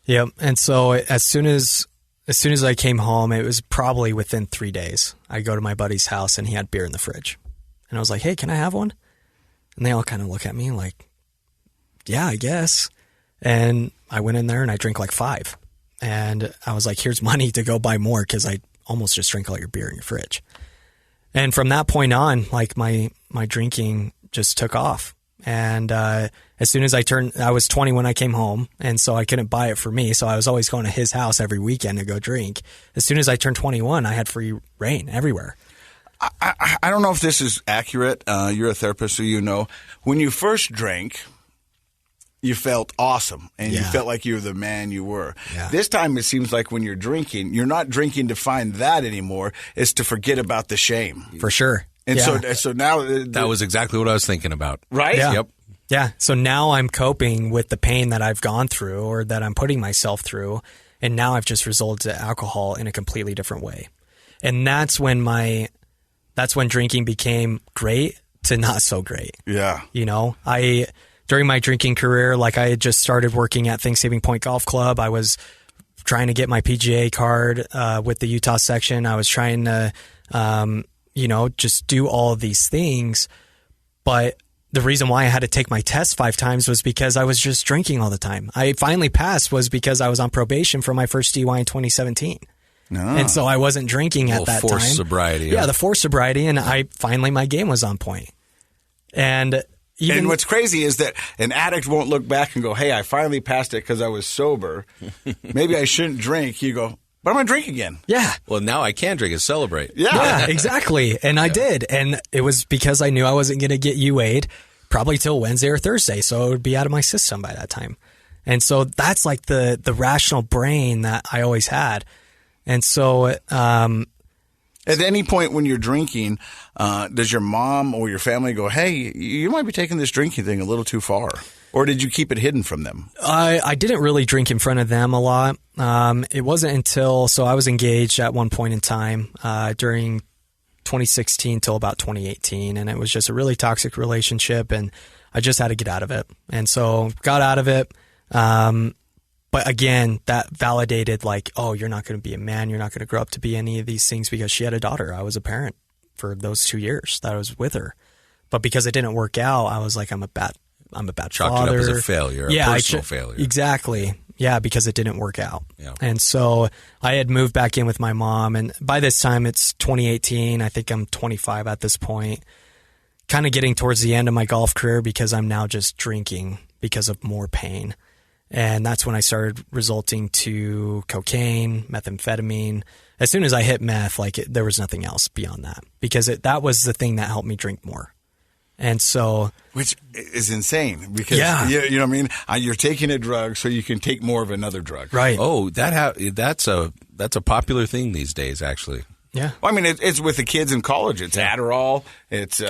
S3: Yep. And so as soon as I came home, it was probably within 3 days. I go to my buddy's house and he had beer in the fridge. And I was like, hey, can I have one? And they all kind of look at me like, yeah, I guess. And I went in there and I drank like 5. And I was like, here's money to go buy more because I almost just drank all your beer in your fridge. And from that point on, like my drinking just took off. And as soon as I was 20 when I came home, and so I couldn't buy it for me. So I was always going to his house every weekend to go drink. As soon as I turned 21, I had free reign everywhere.
S1: I don't know if this is accurate. You're a therapist, so when you first drank, you felt awesome, and you felt like you were the man you were. Yeah. This time it seems like when you're drinking, you're not drinking to find that anymore. It's to forget about the shame.
S3: For sure.
S1: And so now
S2: that was exactly what I was thinking about.
S1: Right?
S3: Yeah.
S2: Yep.
S3: Yeah. So now I'm coping with the pain that I've gone through or that I'm putting myself through. And now I've just resorted to alcohol in a completely different way. And that's when drinking became great to not so great.
S1: Yeah.
S3: During my drinking career, like I had just started working at Thanksgiving Point Golf Club. I was trying to get my PGA card with the Utah section. I was trying to, just do all of these things. But the reason why I had to take my test 5 times was because I was just drinking all the time. I finally passed was because I was on probation for my first DUI in 2017. And so I wasn't drinking at that time.
S2: Forced sobriety.
S3: Yeah, the forced sobriety. And my game was on point. And
S1: what's crazy is that an addict won't look back and go, hey, I finally passed it because I was sober. Maybe I shouldn't drink. You go, but I'm going to drink again.
S3: Yeah.
S2: Well, now I can drink and celebrate.
S3: Yeah, exactly. And I did. And it was because I knew I wasn't going to get UA'd probably till Wednesday or Thursday. So it would be out of my system by that time. And so that's like the rational brain that I always had. And so
S1: at any point when you're drinking, does your mom or your family go, hey, you might be taking this drinking thing a little too far? Or did you keep it hidden from them?
S3: I didn't really drink in front of them a lot. It wasn't until, so I was engaged at one point in time during 2016 till about 2018. And it was just a really toxic relationship and I just had to get out of it. And so got out of it. But again, that validated like, oh, you're not going to be a man. You're not going to grow up to be any of these things because she had a daughter. I was a parent for those 2 years that I was with her. But because it didn't work out, I was like, I'm a bad
S2: Chalked
S3: father.
S2: It up as a failure, a personal failure.
S3: Exactly. Yeah, because it didn't work out.
S2: Yeah.
S3: And so I had moved back in with my mom. And by this time, it's 2018. I think I'm 25 at this point. Kind of getting towards the end of my golf career because I'm now just drinking because of more pain. And that's when I started resorting to cocaine, methamphetamine. As soon as I hit meth, there was nothing else beyond that because that was the thing that helped me drink more. And so,
S1: which is insane because you know what I mean. You're taking a drug so you can take more of another drug,
S3: right?
S2: Oh, that's a popular thing these days, actually.
S3: Yeah.
S1: Well, I mean, it's with the kids in college. It's Adderall. It's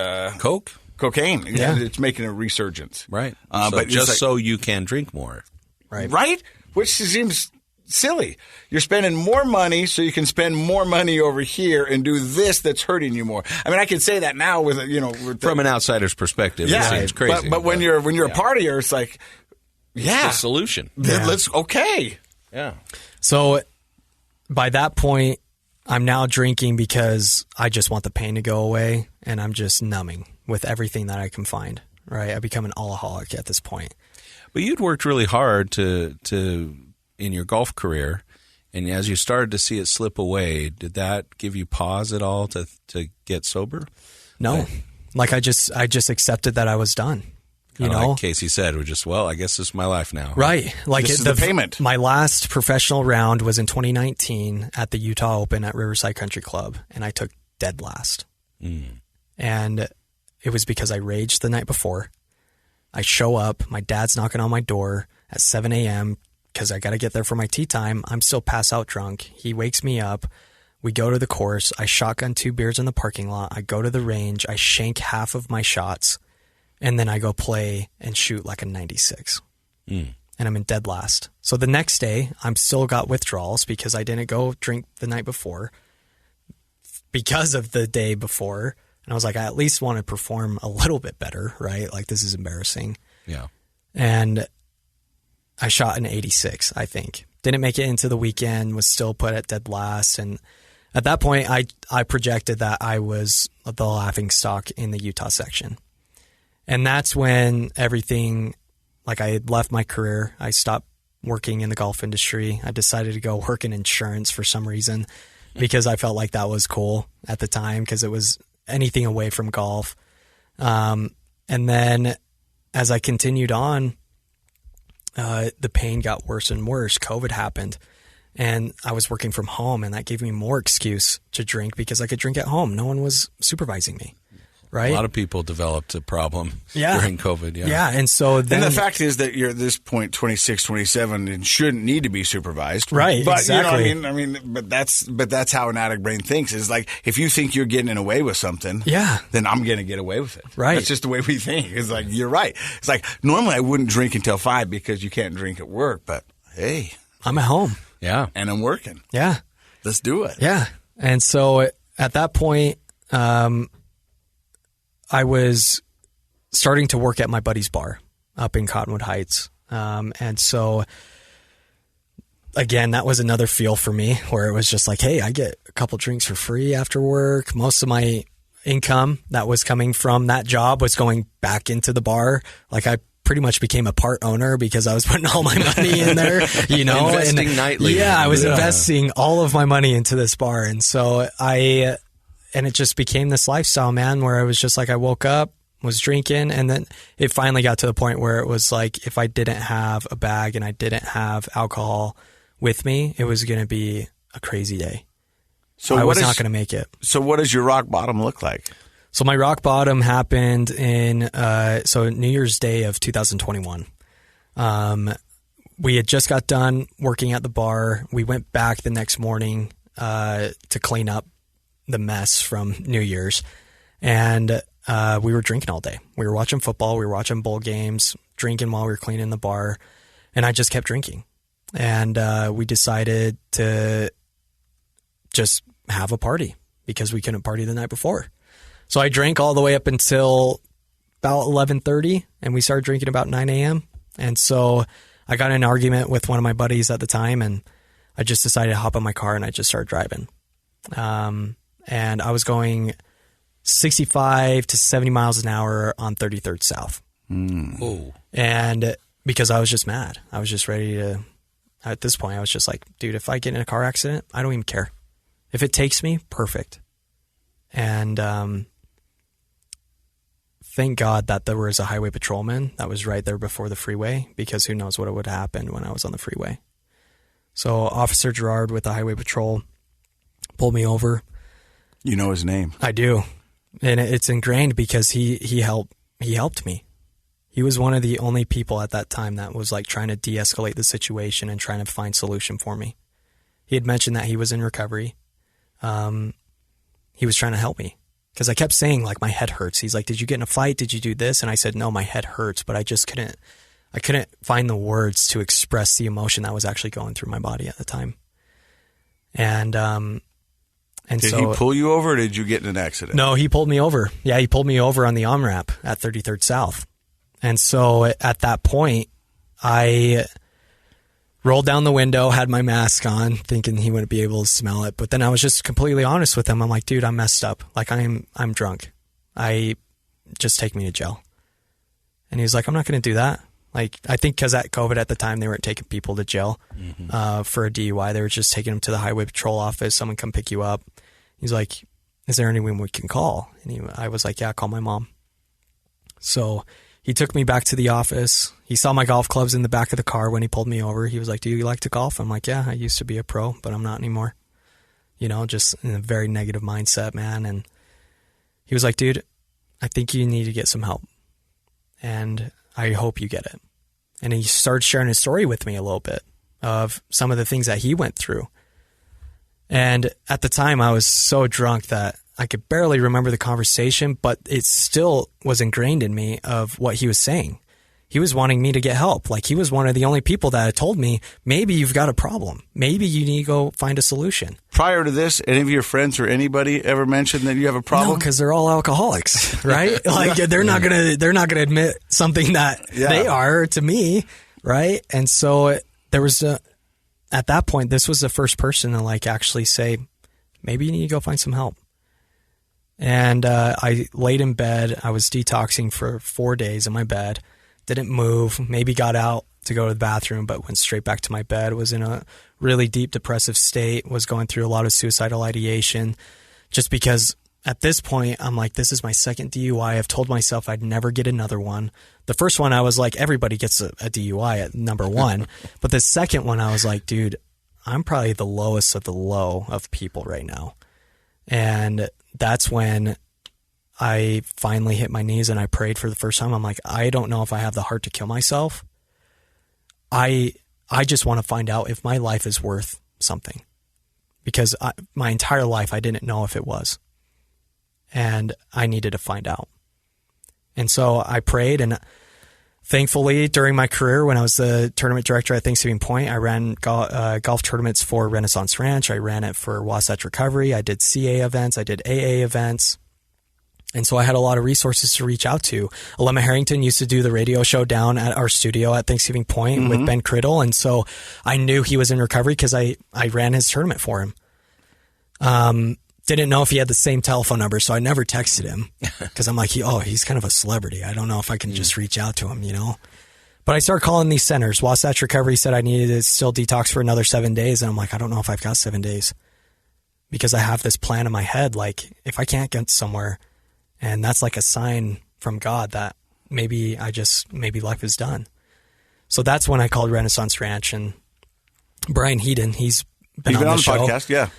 S1: cocaine.
S3: Yeah.
S1: It's making a resurgence,
S2: right?
S1: But
S2: so you can drink more,
S3: right?
S1: Right. Which seems silly. You're spending more money so you can spend more money over here and do this that's hurting you more. I mean, I can say that now with
S2: from an outsider's perspective.
S1: Yeah,
S2: it seems crazy.
S1: But when you're a partier, it's like, yeah,
S2: it's the solution.
S1: Let's okay.
S2: Yeah.
S3: So by that point, I'm now drinking because I just want the pain to go away, and I'm just numbing with everything that I can find. Right, I become an alcoholic at this point.
S2: But you'd worked really hard to in your golf career, and as you started to see it slip away, did that give you pause at all to get sober?
S3: No, like I just accepted that I was done. You know,
S2: like Casey said, we're just, I guess this is my life now.
S3: Right, like
S1: this is the payment.
S3: My last professional round was in 2019 at the Utah Open at Riverside Country Club, and I took dead last. And it was because I raged the night before. I show up, my dad's knocking on my door at 7 a.m. because I got to get there for my tee time. I'm still pass out drunk. He wakes me up. We go to the course. I shotgun 2 beers in the parking lot. I go to the range. I shank half of my shots, and then I go play and shoot like a 96. And I'm in dead last. So the next day, I'm still got withdrawals because I didn't go drink the night before because of the day before. And I was like, I at least want to perform a little bit better, right? Like, this is embarrassing.
S2: Yeah.
S3: And I shot an 86, I think. Didn't make it into the weekend, was still put at dead last. And at that point, I projected that I was the laughing stock in the Utah section. And that's when everything, like I had left my career. I stopped working in the golf industry. I decided to go work in insurance for some reason because I felt like that was cool at the time because it was anything away from golf. And then as I continued on, the pain got worse and worse. COVID happened and I was working from home, and that gave me more excuse to drink because I could drink at home. No one was supervising me. Right?
S2: A lot of people developed a problem during COVID.
S3: Yeah. And so then.
S1: And the fact is that you're at this point 26, 27 and shouldn't need to be supervised.
S3: Right.
S1: But
S3: exactly.
S1: You know what I mean? But that's how an addict brain thinks. Is like, if you think you're getting away with something, then I'm going to get away with it.
S3: Right.
S1: That's just the way we think. It's like, you're right. It's like, normally I wouldn't drink until 5 because you can't drink at work, but hey.
S3: I'm at home.
S2: Yeah.
S1: And I'm working.
S3: Yeah.
S1: Let's do it.
S3: Yeah. And so at that point, I was starting to work at my buddy's bar up in Cottonwood Heights. And so, again, that was another feel for me where it was just like, hey, I get a couple drinks for free after work. Most of my income that was coming from that job was going back into the bar. Like, I pretty much became a part owner because I was putting all my money in there, you know.
S2: Investing nightly.
S3: Yeah, I was investing all of my money into this bar. And so and it just became this lifestyle, man, where I was just like, I woke up, was drinking, and then it finally got to the point where it was like, if I didn't have a bag and I didn't have alcohol with me, it was going to be a crazy day. So I was not going to make it.
S1: So what does your rock bottom look like?
S3: So my rock bottom happened in New Year's Day of 2021. We had just got done working at the bar. We went back the next morning to clean up the mess from New Year's, and we were drinking all day. We were watching football. We were watching bowl games, drinking while we were cleaning the bar, and I just kept drinking. And we decided to just have a party because we couldn't party the night before. So I drank all the way up until about 11:30, and we started drinking about 9 a.m. And so I got in an argument with one of my buddies at the time, and I just decided to hop in my car and I just started driving. And I was going 65 to 70 miles an hour on 33rd South.
S2: Oh.
S3: And because I was just mad. I was just ready to, at this point, I was just like, dude, if I get in a car accident, I don't even care. If it takes me, perfect. And thank God that there was a highway patrolman that was right there before the freeway, because who knows what would have happened when I was on the freeway. So Officer Gerard with the highway patrol pulled me over.
S1: You know his name.
S3: I do. And it's ingrained because he helped me. He was one of the only people at that time that was like trying to de-escalate the situation and trying to find solution for me. He had mentioned that he was in recovery. He was trying to help me because I kept saying like my head hurts. He's like, did you get in a fight? Did you do this? And I said, no, my head hurts, but I I couldn't find the words to express the emotion that was actually going through my body at the time. And
S1: did
S3: so,
S1: he pull you over or did you get in an accident?
S3: No, he pulled me over. Yeah, he pulled me over on the on-ramp at 33rd South. And so at that point, I rolled down the window, had my mask on, thinking he wouldn't be able to smell it. But then I was just completely honest with him. I'm like, dude, I'm messed up. Like, I'm drunk. Just take me to jail. And he was like, I'm not going to do that. Like, I think because at COVID at the time, they weren't taking people to jail for a DUI. They were just taking them to the highway patrol office. Someone come pick you up. He's like, is there anyone we can call? And I was like, yeah, call my mom. So he took me back to the office. He saw my golf clubs in the back of the car when he pulled me over. He was like, do you like to golf? I'm like, yeah, I used to be a pro, but I'm not anymore. You know, just in a very negative mindset, man. And he was like, dude, I think you need to get some help. And I hope you get it. And he started sharing his story with me a little bit of some of the things that he went through. And at the time, I was so drunk that I could barely remember the conversation, but it still was ingrained in me of what he was saying. He was wanting me to get help. Like, he was one of the only people that had told me, maybe you've got a problem. Maybe you need to go find a solution.
S1: Prior to this, any of your friends or anybody ever mentioned that you have a problem?
S3: No, because they're all alcoholics, right? Like, they're not gonna admit something that they are to me, right? And so there was at that point, this was the first person to like actually say, maybe you need to go find some help. And I laid in bed. I was detoxing for 4 days in my bed. Didn't move, maybe got out to go to the bathroom, but went straight back to my bed. Was in a really deep depressive state, was going through a lot of suicidal ideation, just because at this point, I'm like, this is my second DUI. I've told myself I'd never get another one. The first one, I was like, everybody gets a DUI at number one. But the second one, I was like, dude, I'm probably the lowest of the low of people right now. And that's when I finally hit my knees and I prayed for the first time. I'm like, I don't know if I have the heart to kill myself. I just want to find out if my life is worth something, because my entire life I didn't know if it was, and I needed to find out. And so I prayed, and thankfully during my career, when I was the tournament director at Thanksgiving Point, I ran golf tournaments for Renaissance Ranch. I ran it for Wasatch Recovery. I did CA events. I did AA events. And so I had a lot of resources to reach out to. Alema Harrington used to do the radio show down at our studio at Thanksgiving Point with Ben Criddle. And so I knew he was in recovery because I ran his tournament for him. Didn't know if he had the same telephone number, so I never texted him because I'm like, he's kind of a celebrity. I don't know if I can just reach out to him, you know? But I started calling these centers. Wasatch Recovery said I needed to still detox for another 7 days. And I'm like, I don't know if I've got 7 days, because I have this plan in my head. Like, if I can't get somewhere, and that's like a sign from God that maybe life is done. So that's when I called Renaissance Ranch, and Brian Heaton, he's been on the show.
S1: Podcast, yeah.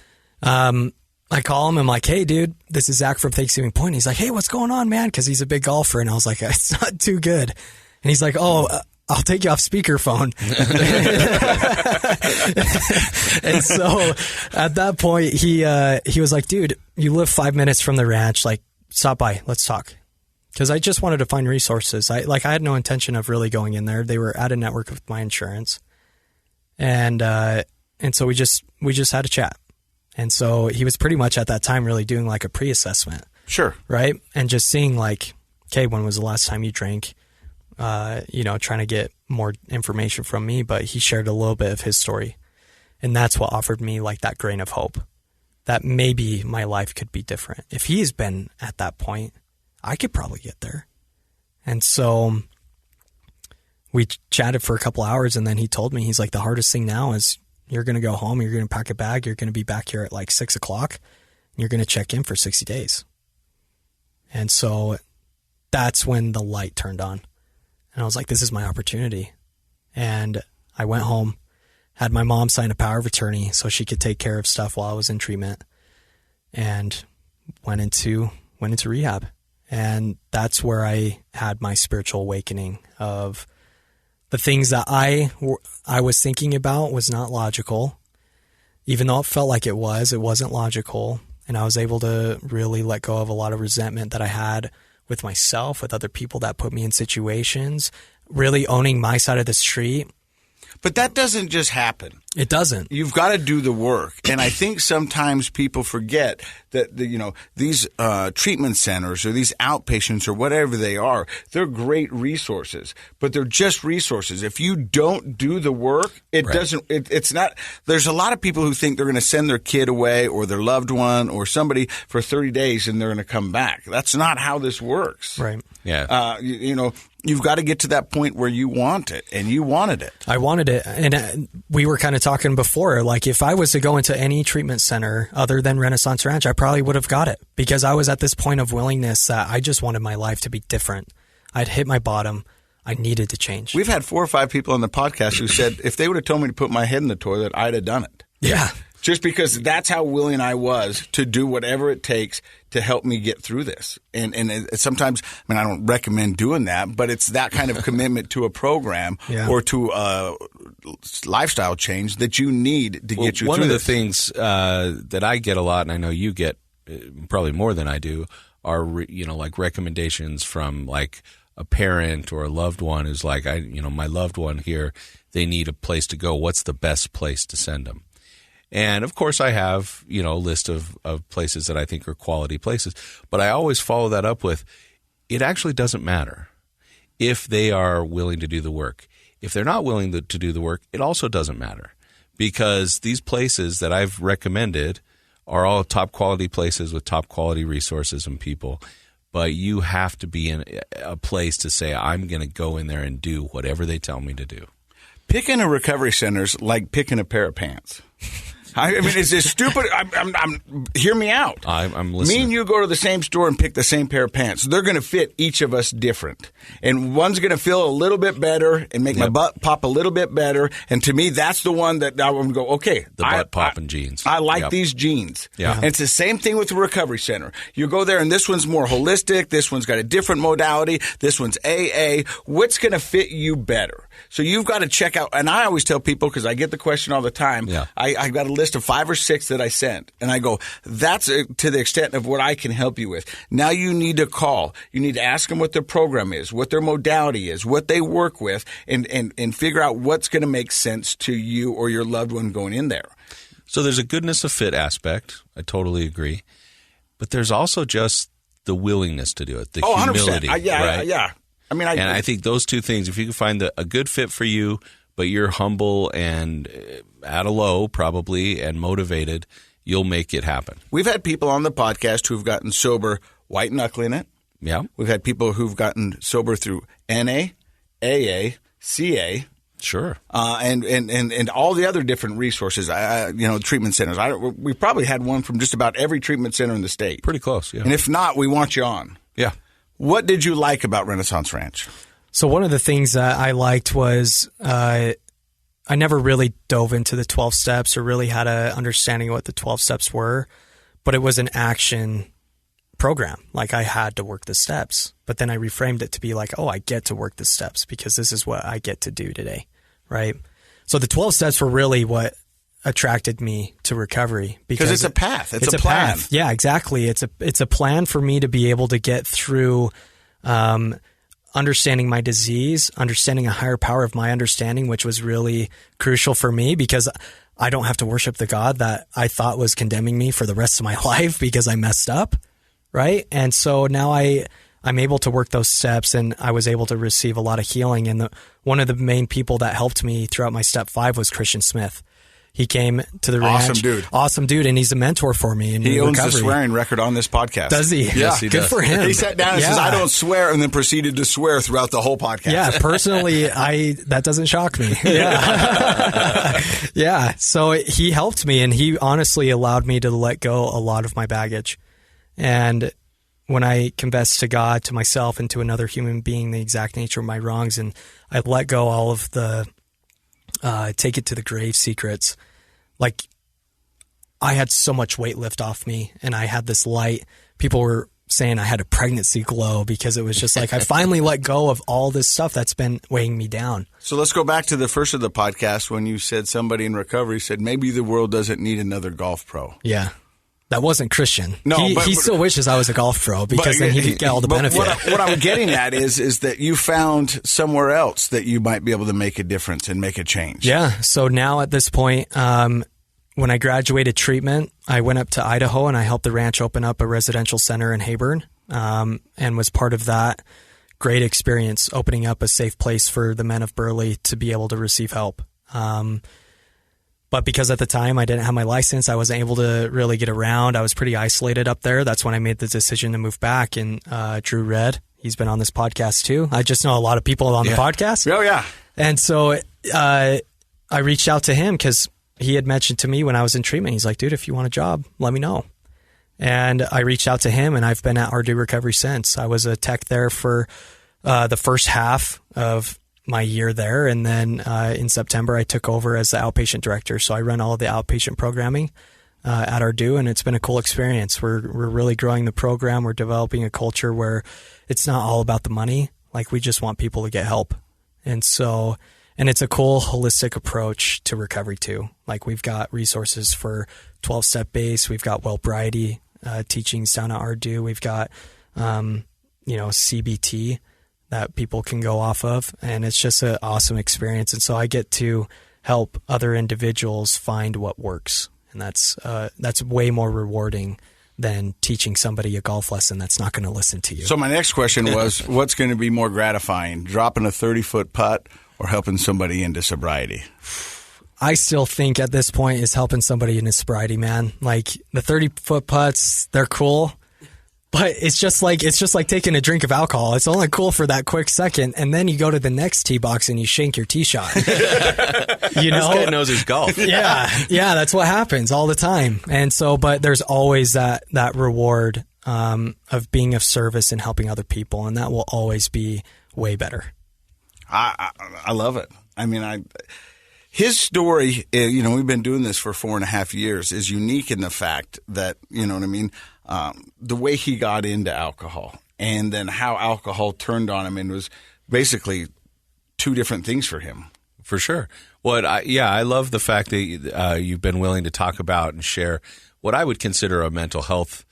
S3: I call him. I'm like, hey, dude, this is Zach from Thanksgiving Point. He's like, hey, what's going on, man? Because he's a big golfer. And I was like, it's not too good. And he's like, I'll take you off speakerphone. And so at that point, he was like, dude, you live 5 minutes from the ranch. Like, stop by. Let's talk. Because I just wanted to find resources. I had no intention of really going in there. They were out of network with my insurance. And so we just had a chat. And so he was pretty much at that time really doing like a pre-assessment.
S1: Sure.
S3: Right? And just seeing like, okay, when was the last time you drank? Trying to get more information from me. But he shared a little bit of his story. And that's what offered me like that grain of hope that maybe my life could be different. If he's been at that point, I could probably get there. And so we chatted for a couple hours, and then he told me, he's like, the hardest thing now is you're going to go home, you're going to pack a bag, you're going to be back here at like 6 o'clock, and you're going to check in for 60 days. And so that's when the light turned on. And I was like, this is my opportunity. And I went home, had my mom sign a power of attorney so she could take care of stuff while I was in treatment, and went into rehab. And that's where I had my spiritual awakening of the things that I was thinking about was not logical. Even though it felt like it wasn't logical. And I was able to really let go of a lot of resentment that I had with myself, with other people that put me in situations, really owning my side of the street.
S1: But that doesn't just happen.
S3: It doesn't.
S1: You've got to do the work. And I think sometimes people forget that, these treatment centers or these outpatients or whatever they are, they're great resources, but they're just resources. If you don't do the work, it's not, there's a lot of people who think they're going to send their kid away or their loved one or somebody for 30 days and they're going to come back. That's not how this works.
S3: Right.
S2: Yeah.
S1: You've got to get to that point where you want it, and you wanted it.
S3: I wanted it. And we were kind of talking before, like if I was to go into any treatment center other than Renaissance Ranch, I probably would have got it because I was at this point of willingness that I just wanted my life to be different. I'd hit my bottom. I needed to change.
S1: We've had 4 or 5 people on the podcast who said if they would have told me to put my head in the toilet, I'd have done it.
S3: Yeah.
S1: Just because that's how willing I was to do whatever it takes to help me get through this. And sometimes, I don't recommend doing that, but it's that kind of commitment to a program or to a lifestyle change that you need to get you through this.
S2: One of the things that I get a lot, and I know you get probably more than I do, are like recommendations from like a parent or a loved one who's like, my loved one here, they need a place to go. What's the best place to send them? And of course I have, a list of places that I think are quality places, but I always follow that up with, it actually doesn't matter if they are willing to do the work. If they're not willing to do the work, it also doesn't matter because these places that I've recommended are all top quality places with top quality resources and people. But you have to be in a place to say, I'm going to go in there and do whatever they tell me to do.
S1: Picking a recovery center is like picking a pair of pants. It's just stupid. Hear me out.
S2: I'm listening.
S1: Me and you go to the same store and pick the same pair of pants. They're going to fit each of us different. And one's going to feel a little bit better and make my butt pop a little bit better. And to me, that's the one that I would go, okay.
S2: The butt popping jeans.
S1: I like these jeans.
S2: Yeah.
S1: And it's the same thing with the recovery center. You go there and this one's more holistic. This one's got a different modality. This one's AA. What's going to fit you better? So you've got to check out. And I always tell people, because I get the question all the time, I got a list of 5 or 6 that I sent. And I go, that's to the extent of what I can help you with. Now you need to call. You need to ask them what their program is, what their modality is, what they work with, and figure out what's going to make sense to you or your loved one going in there.
S2: So there's a goodness of fit aspect. I totally agree. But there's also just the willingness to do it, the humility.
S1: 100%.
S2: Right?
S1: I
S2: think those two things, if you can find a good fit for you, but you're humble and at a low probably and motivated, you'll make it happen.
S1: We've had people on the podcast who've gotten sober white knuckling it.
S2: Yeah.
S1: We've had people who've gotten sober through NA, AA, CA.
S2: Sure.
S1: And all the other different resources, treatment centers. We probably had one from just about every treatment center in the state.
S2: Pretty close, yeah.
S1: And if not, we want you on.
S2: Yeah.
S1: What did you like about Renaissance Ranch?
S3: So one of the things that I liked was I never really dove into the 12 steps or really had an understanding of what the 12 steps were, but it was an action program. Like I had to work the steps, but then I reframed it to be like, I get to work the steps because this is what I get to do today, right? So the 12 steps were really what attracted me to recovery because
S1: it's a path. It's a plan.
S3: Path. Yeah, exactly. It's a plan for me to be able to get through understanding my disease, understanding a higher power of my understanding, which was really crucial for me because I don't have to worship the God that I thought was condemning me for the rest of my life because I messed up, right? And so now I'm able to work those steps and I was able to receive a lot of healing. And one of the main people that helped me throughout my step 5 was Christian Smith. He came to the ranch. Awesome dude. And he's a mentor for me in
S1: He owns
S3: recovery.
S1: the swearing record on this podcast.
S3: Does he?
S2: Yes, he
S3: Good
S2: does.
S3: for him.
S1: He sat down and says, I don't swear, and then proceeded to swear throughout the whole podcast.
S3: Yeah, personally, that doesn't shock me. Yeah. Yeah. So he helped me and he honestly allowed me to let go a lot of my baggage. And when I confessed to God, to myself, and to another human being the exact nature of my wrongs, and I let go all of the take it to the grave secrets, like I had so much weight lift off me and I had this light. People were saying I had a pregnancy glow because it was just like I finally let go of all this stuff that's been weighing me down.
S1: So let's go back to the first of the podcast when you said somebody in recovery said maybe the world doesn't need another golf pro.
S3: Yeah. that wasn't Christian.
S1: No,
S3: he still wishes I was a golf pro because then he could get all the benefit.
S1: What I'm getting at is that you found somewhere else that you might be able to make a difference and make a change.
S3: Yeah. So now at this point, when I graduated treatment, I went up to Idaho and I helped the ranch open up a residential center in Heyburn, and was part of that great experience, opening up a safe place for the men of Burley to be able to receive help. But because at the time I didn't have my license, I wasn't able to really get around. I was pretty isolated up there. That's when I made the decision to move back. And Drew Red, he's been on this podcast too. I just know a lot of people on the podcast.
S1: Oh, yeah.
S3: And so I reached out to him because he had mentioned to me when I was in treatment, he's like, dude, if you want a job, let me know. And I reached out to him, and I've been at Ardu Recovery since. I was a tech there for the first half of my year there. And then in September, I took over as the outpatient director. So I run all of the outpatient programming at Ardu, and it's been a cool experience. We're really growing the program. We're developing a culture where it's not all about the money. Like, we just want people to get help. And so, and it's a cool holistic approach to recovery too. Like, we've got resources for 12-step base. We've got Wellbriety teachings down at Ardu. We've got, CBT that people can go off of. And it's just an awesome experience. And so I get to help other individuals find what works. And that's way more rewarding than teaching somebody a golf lesson that's not going to listen to you.
S1: So my next question was, what's going to be more gratifying, dropping a 30-foot putt or helping somebody into sobriety?
S3: I still think at this point is helping somebody into sobriety, man. Like, the 30-foot putts, they're cool, but it's just like taking a drink of alcohol. It's only cool for that quick second, and then you go to the next tee box and you shank your tee shot.
S2: This guy knows his golf.
S3: Yeah, that's what happens all the time. And so, but there's always that reward of being of service and helping other people, and that will always be way better.
S1: I love it. I mean, his story, we've been doing this for 4.5 years, is unique in the fact that, the way he got into alcohol and then how alcohol turned on him, and was basically two different things for him.
S2: For sure. I love the fact that you've been willing to talk about and share what I would consider a mental health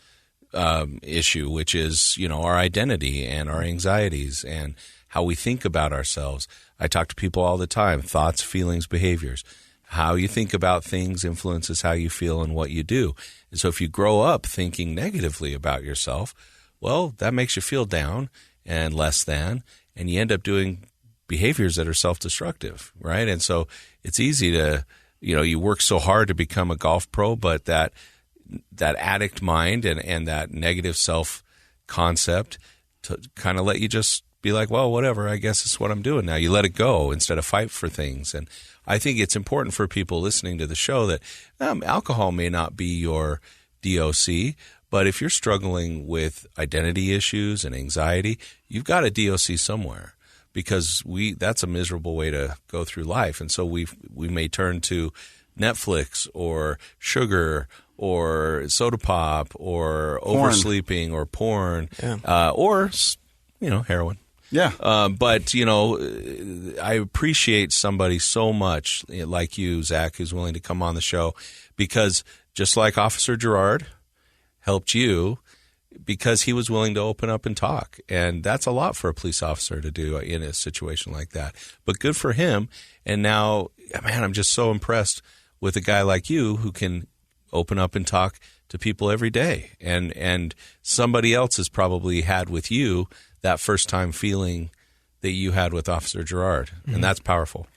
S2: issue, which is, our identity and our anxieties and how we think about ourselves. I talk to people all the time, thoughts, feelings, behaviors. How you think about things influences how you feel and what you do. And so if you grow up thinking negatively about yourself, well, that makes you feel down and less than, and you end up doing behaviors that are self-destructive, right? And so it's easy to, you work so hard to become a golf pro, but that addict mind and that negative self-concept to kind of let you just be like, well, whatever, I guess it's what I'm doing now. You let it go instead of fight for things. And I think it's important for people listening to the show that alcohol may not be your DOC, but if you're struggling with identity issues and anxiety, you've got a DOC somewhere, because that's a miserable way to go through life. And so we may turn to Netflix or sugar or soda pop or oversleeping or porn, or heroin.
S1: Yeah.
S2: But, I appreciate somebody so much like you, Zach, who's willing to come on the show, because just like Officer Gerard helped you, because he was willing to open up and talk. And that's a lot for a police officer to do in a situation like that. But good for him. And now, man, I'm just so impressed with a guy like you who can open up and talk to people every day. And somebody else has probably had with you that first time feeling that you had with Officer Gerard. And that's powerful.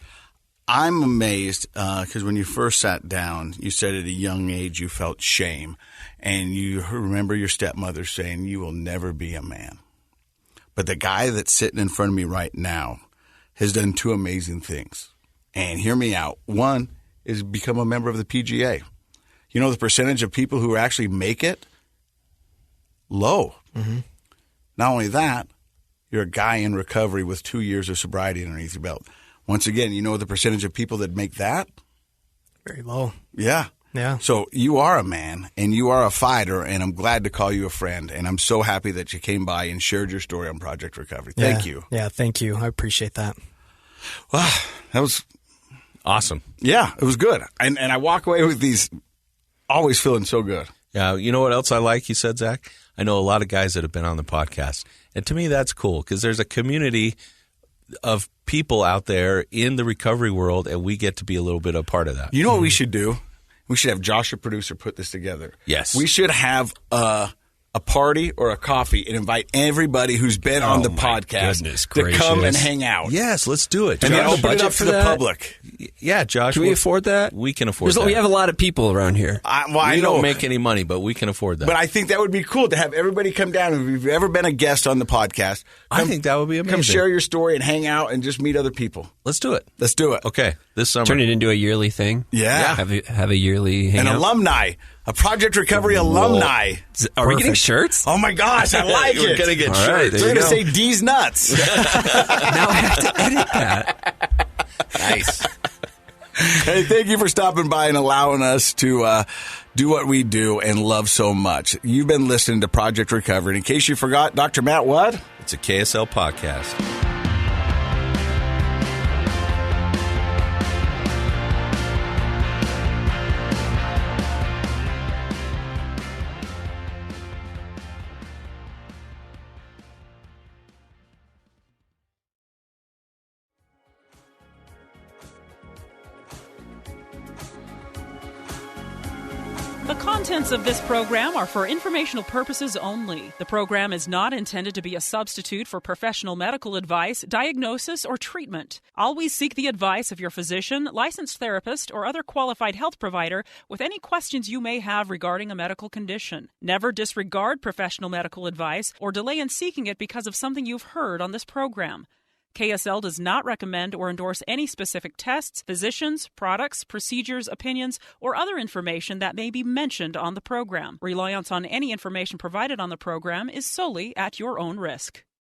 S1: I'm amazed because when you first sat down, you said at a young age you felt shame. And you remember your stepmother saying, you will never be a man. But the guy that's sitting in front of me right now has done two amazing things. And hear me out. One is become a member of the PGA. You know the percentage of people who actually make it? Low. Mm-hmm. Not only that, you're a guy in recovery with 2 years of sobriety underneath your belt. Once again, you know the percentage of people that make that?
S3: Very low.
S1: Yeah.
S3: Yeah.
S1: So you are a man and you are a fighter, and I'm glad to call you a friend. And I'm so happy that you came by and shared your story on Project Recovery. Thank you.
S3: Yeah, thank you. I appreciate that.
S1: Well, that was
S2: awesome.
S1: Yeah, it was good. And I walk away with these always feeling so good.
S2: Yeah, you know what else I like, you said, Zach? I know a lot of guys that have been on the podcast. And to me, that's cool because there's a community of people out there in the recovery world, and we get to be a little bit a part of that.
S1: You know what we should do? We should have Josh, a producer, put this together.
S2: Yes.
S1: We should have a party or a coffee and invite everybody who's been on the podcast to come and hang out.
S2: Yes, let's do it.
S1: And then
S4: Josh,
S1: open it up
S4: for
S1: to the
S4: that?
S1: public.
S2: Yeah, Josh.
S4: Can we afford that?
S2: We can afford that.
S4: We have a lot of people around here.
S2: We don't make any money, but we can afford that.
S1: But I think that would be cool to have everybody come down. If you've ever been a guest on the podcast,
S2: I think that would be amazing.
S1: Come share your story and hang out and just meet other people.
S2: Let's do it.
S1: Let's do it.
S2: Okay, this summer.
S4: Turn it into a yearly thing.
S1: Yeah.
S4: Have a yearly
S1: An
S4: hangout.
S1: alumni. A Project Recovery alumni.
S4: Are we getting shirts?
S1: Oh, my gosh. I like it.
S2: We're going to get
S4: All right,
S2: shirts.
S1: They're
S4: there you
S1: going to
S4: go.
S1: say D's nuts.
S4: Now I have to edit that.
S2: Nice.
S1: Hey, thank you for stopping by and allowing us to do what we do and love so much. You've been listening to Project Recovery. And in case you forgot, Dr. Matt, what?
S2: It's a KSL podcast.
S5: The contents of this program are for informational purposes only. The program is not intended to be a substitute for professional medical advice, diagnosis, or treatment. Always seek the advice of your physician, licensed therapist, or other qualified health provider with any questions you may have regarding a medical condition. Never disregard professional medical advice or delay in seeking it because of something you've heard on this program. KSL does not recommend or endorse any specific tests, physicians, products, procedures, opinions, or other information that may be mentioned on the program. Reliance on any information provided on the program is solely at your own risk.